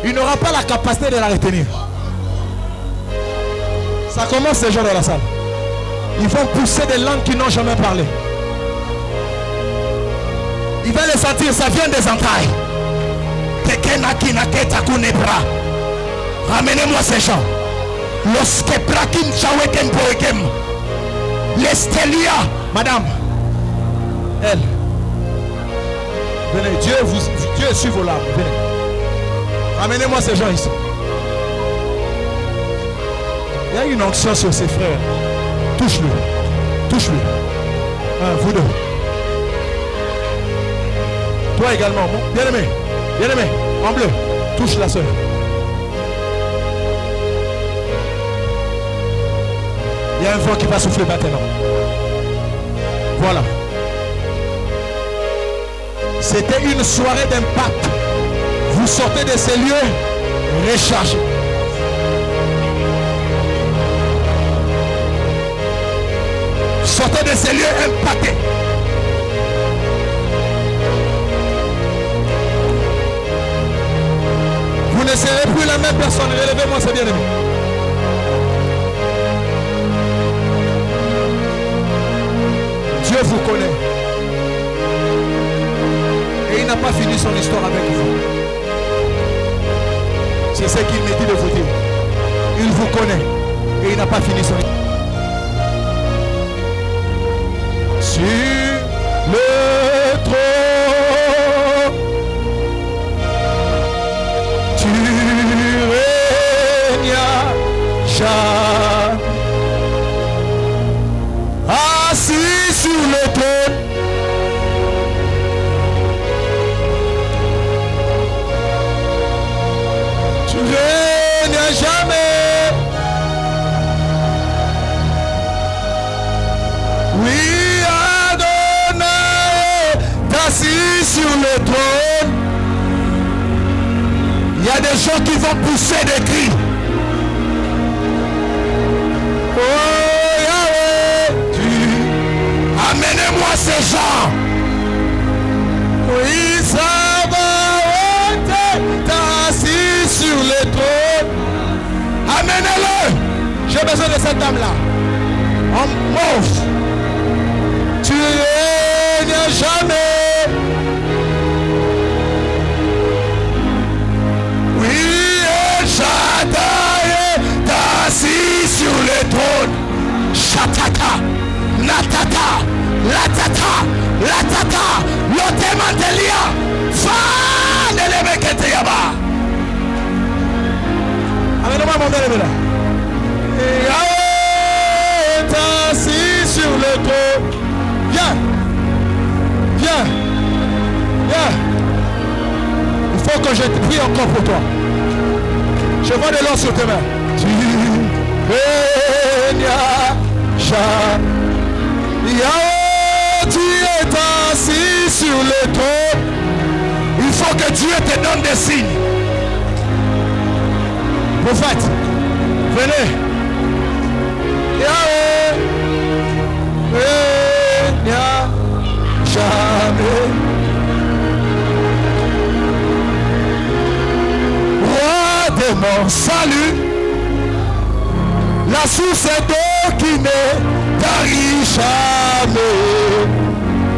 [SPEAKER 1] Il n'aura pas la capacité de la retenir. Ça commence ces gens dans la salle. Ils vont pousser des langues qu'ils n'ont jamais parlé. Il va les sentir, ça vient des entrailles. Ramenez-moi ces gens. L'Estelia. Madame, elle. Venez, Dieu est sur vos larmes. Venez. Ramenez-moi ces gens ici. Il y a une onction sur ses frères. Touche-le. Touche-le. Vous deux. Toi également. Bien-aimé. Bien-aimé. En bleu. Touche la soeur. Il y a un vent qui va souffler maintenant. Voilà. C'était une soirée d'impact. Vous sortez de ces lieux rechargés. Sortez de ces lieux impactés. Vous ne serez plus la même personne. Relevez-moi, c'est bien aimé. Dieu vous connaît. Et il n'a pas fini son histoire avec vous. C'est ce qu'il me dit de vous dire. Il vous connaît. Et il n'a pas fini son histoire. Sur le trône, tu règnes jamais. Assis sur le trône, tu règnes jamais. Oui, Adonai, assis sur le trône. Il y a des gens qui vont pousser des cris. Oh Yahweh, amenez-moi ces gens. Oui, ça va être assis sur le trône. Amenez-le. J'ai besoin de cette dame-là. En mauve. Tu règnes jamais. Oui, El Shaddai est assis sur le trône. Shatata, Natata, Latata, Latata, Lotemantelia, Fanelebeketeyaba. Amène-moi mon bébé là. Yahweh est assis sur le trône. Viens. Viens. Viens. Il faut que je te prie encore pour toi. Je vois de l'or sur tes mains. Tu règnes jamais. Yahweh, tu es assis sur le trône. Il faut que Dieu te donne des signes. Prophète, venez. Yahweh, règne jamais. Roi de mon salut, la source d'eau qui ne tarit jamais.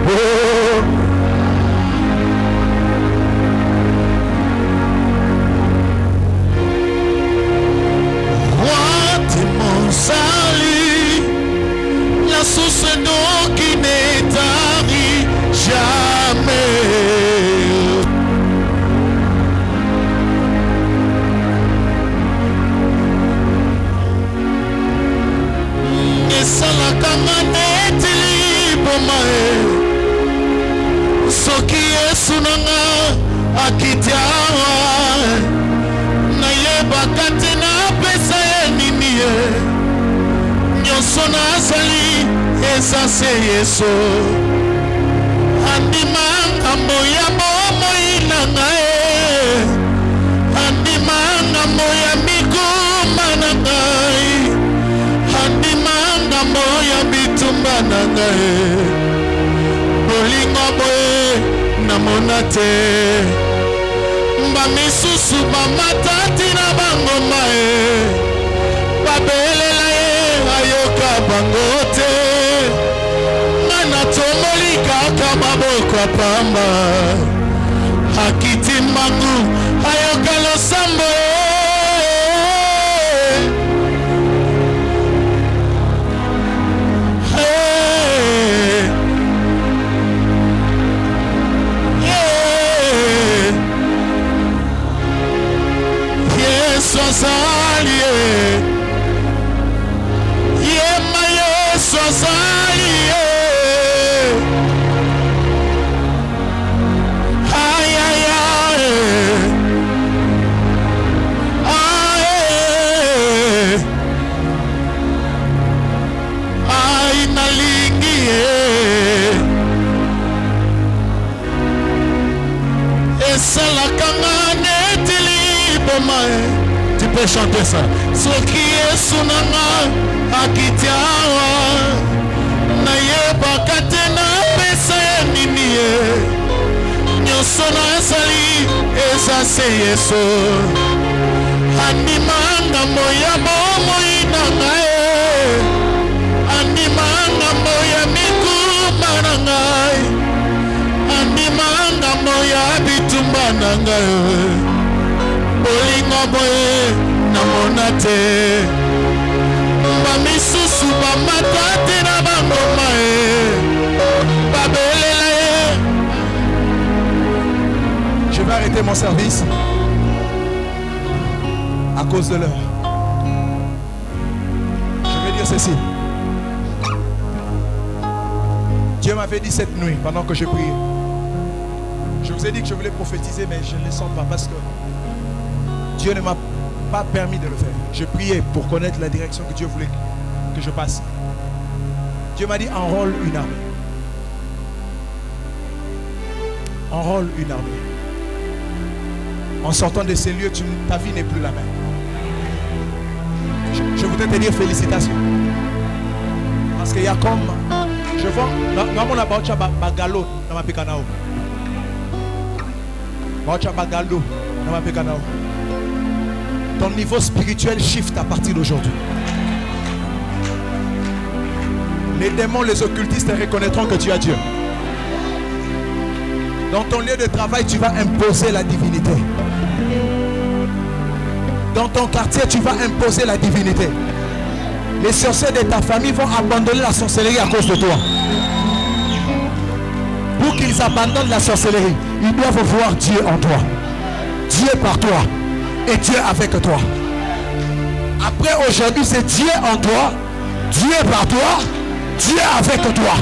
[SPEAKER 1] Oh,
[SPEAKER 4] akiti awa nayebaka te napesa ye nini ye nyonso nazali eza se Yesu andima ngambo ya bomoi na ngai andima ngambo ya mikuma na ngai andima ngambo ya bitumba na ngai bolingo boye namona te bamisusu bamatati na bangoma ye babelela ye ayoka bango te ngana tomoli kaka maboko apamba akiti mbangu ayoka losambo Sosali Yema Yesu sali ay ay ay ay nalingi esala kanga netili bomae. Tu peux chanter ça. Ce qui est sunanga akitiawa na yebaka te na pesa nini ye nyonso nazali eza se Yesu andima ngambo ya bomoi na ngai andima ngambo ya mikuma na ngai andima ngambo ya bitumba na ngai bolingo boye namona te bamisusu bamatati na bangoma ye babelela ye.
[SPEAKER 1] Je vais arrêter mon service à cause de l'heure. Je vais dire ceci. Dieu m'avait dit cette nuit pendant que je priais. Je vous ai dit que je voulais prophétiser mais je ne le sens pas parce que Dieu ne m'a pas permis de le faire. Je priais pour connaître la direction que Dieu voulait que je passe. Dieu m'a dit enrôle une armée. Enrôle une armée. En sortant de ces lieux, ta vie n'est plus la même. Je voudrais te dire félicitations. Parce qu'il y a comme... Je vois... Dans mon abacha bagalo dans ma pekanao. Bacha bagalo dans ma pekanao. Ton niveau spirituel shift à partir d'aujourd'hui. Les démons, les occultistes reconnaîtront que tu as Dieu. Dans ton lieu de travail, tu vas imposer la divinité. Dans ton quartier, tu vas imposer la divinité. Les sorciers de ta famille vont abandonner la sorcellerie à cause de toi. Pour qu'ils abandonnent la sorcellerie, ils doivent voir Dieu en toi. Dieu par toi. Et Dieu avec toi. Après aujourd'hui, c'est Dieu en toi, Dieu par toi, Dieu avec toi.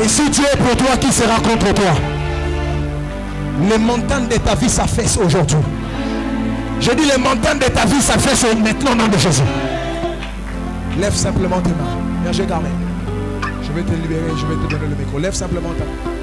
[SPEAKER 1] Et si Dieu est pour toi, qui sera contre toi? Les montagnes de ta vie s'affaissent aujourd'hui. Je dis les montagnes de ta vie s'affaissent maintenant au nom de Jésus. Lève simplement tes mains. Berger Carmen, je vais te libérer, je vais te donner le micro. Lève simplement ta main.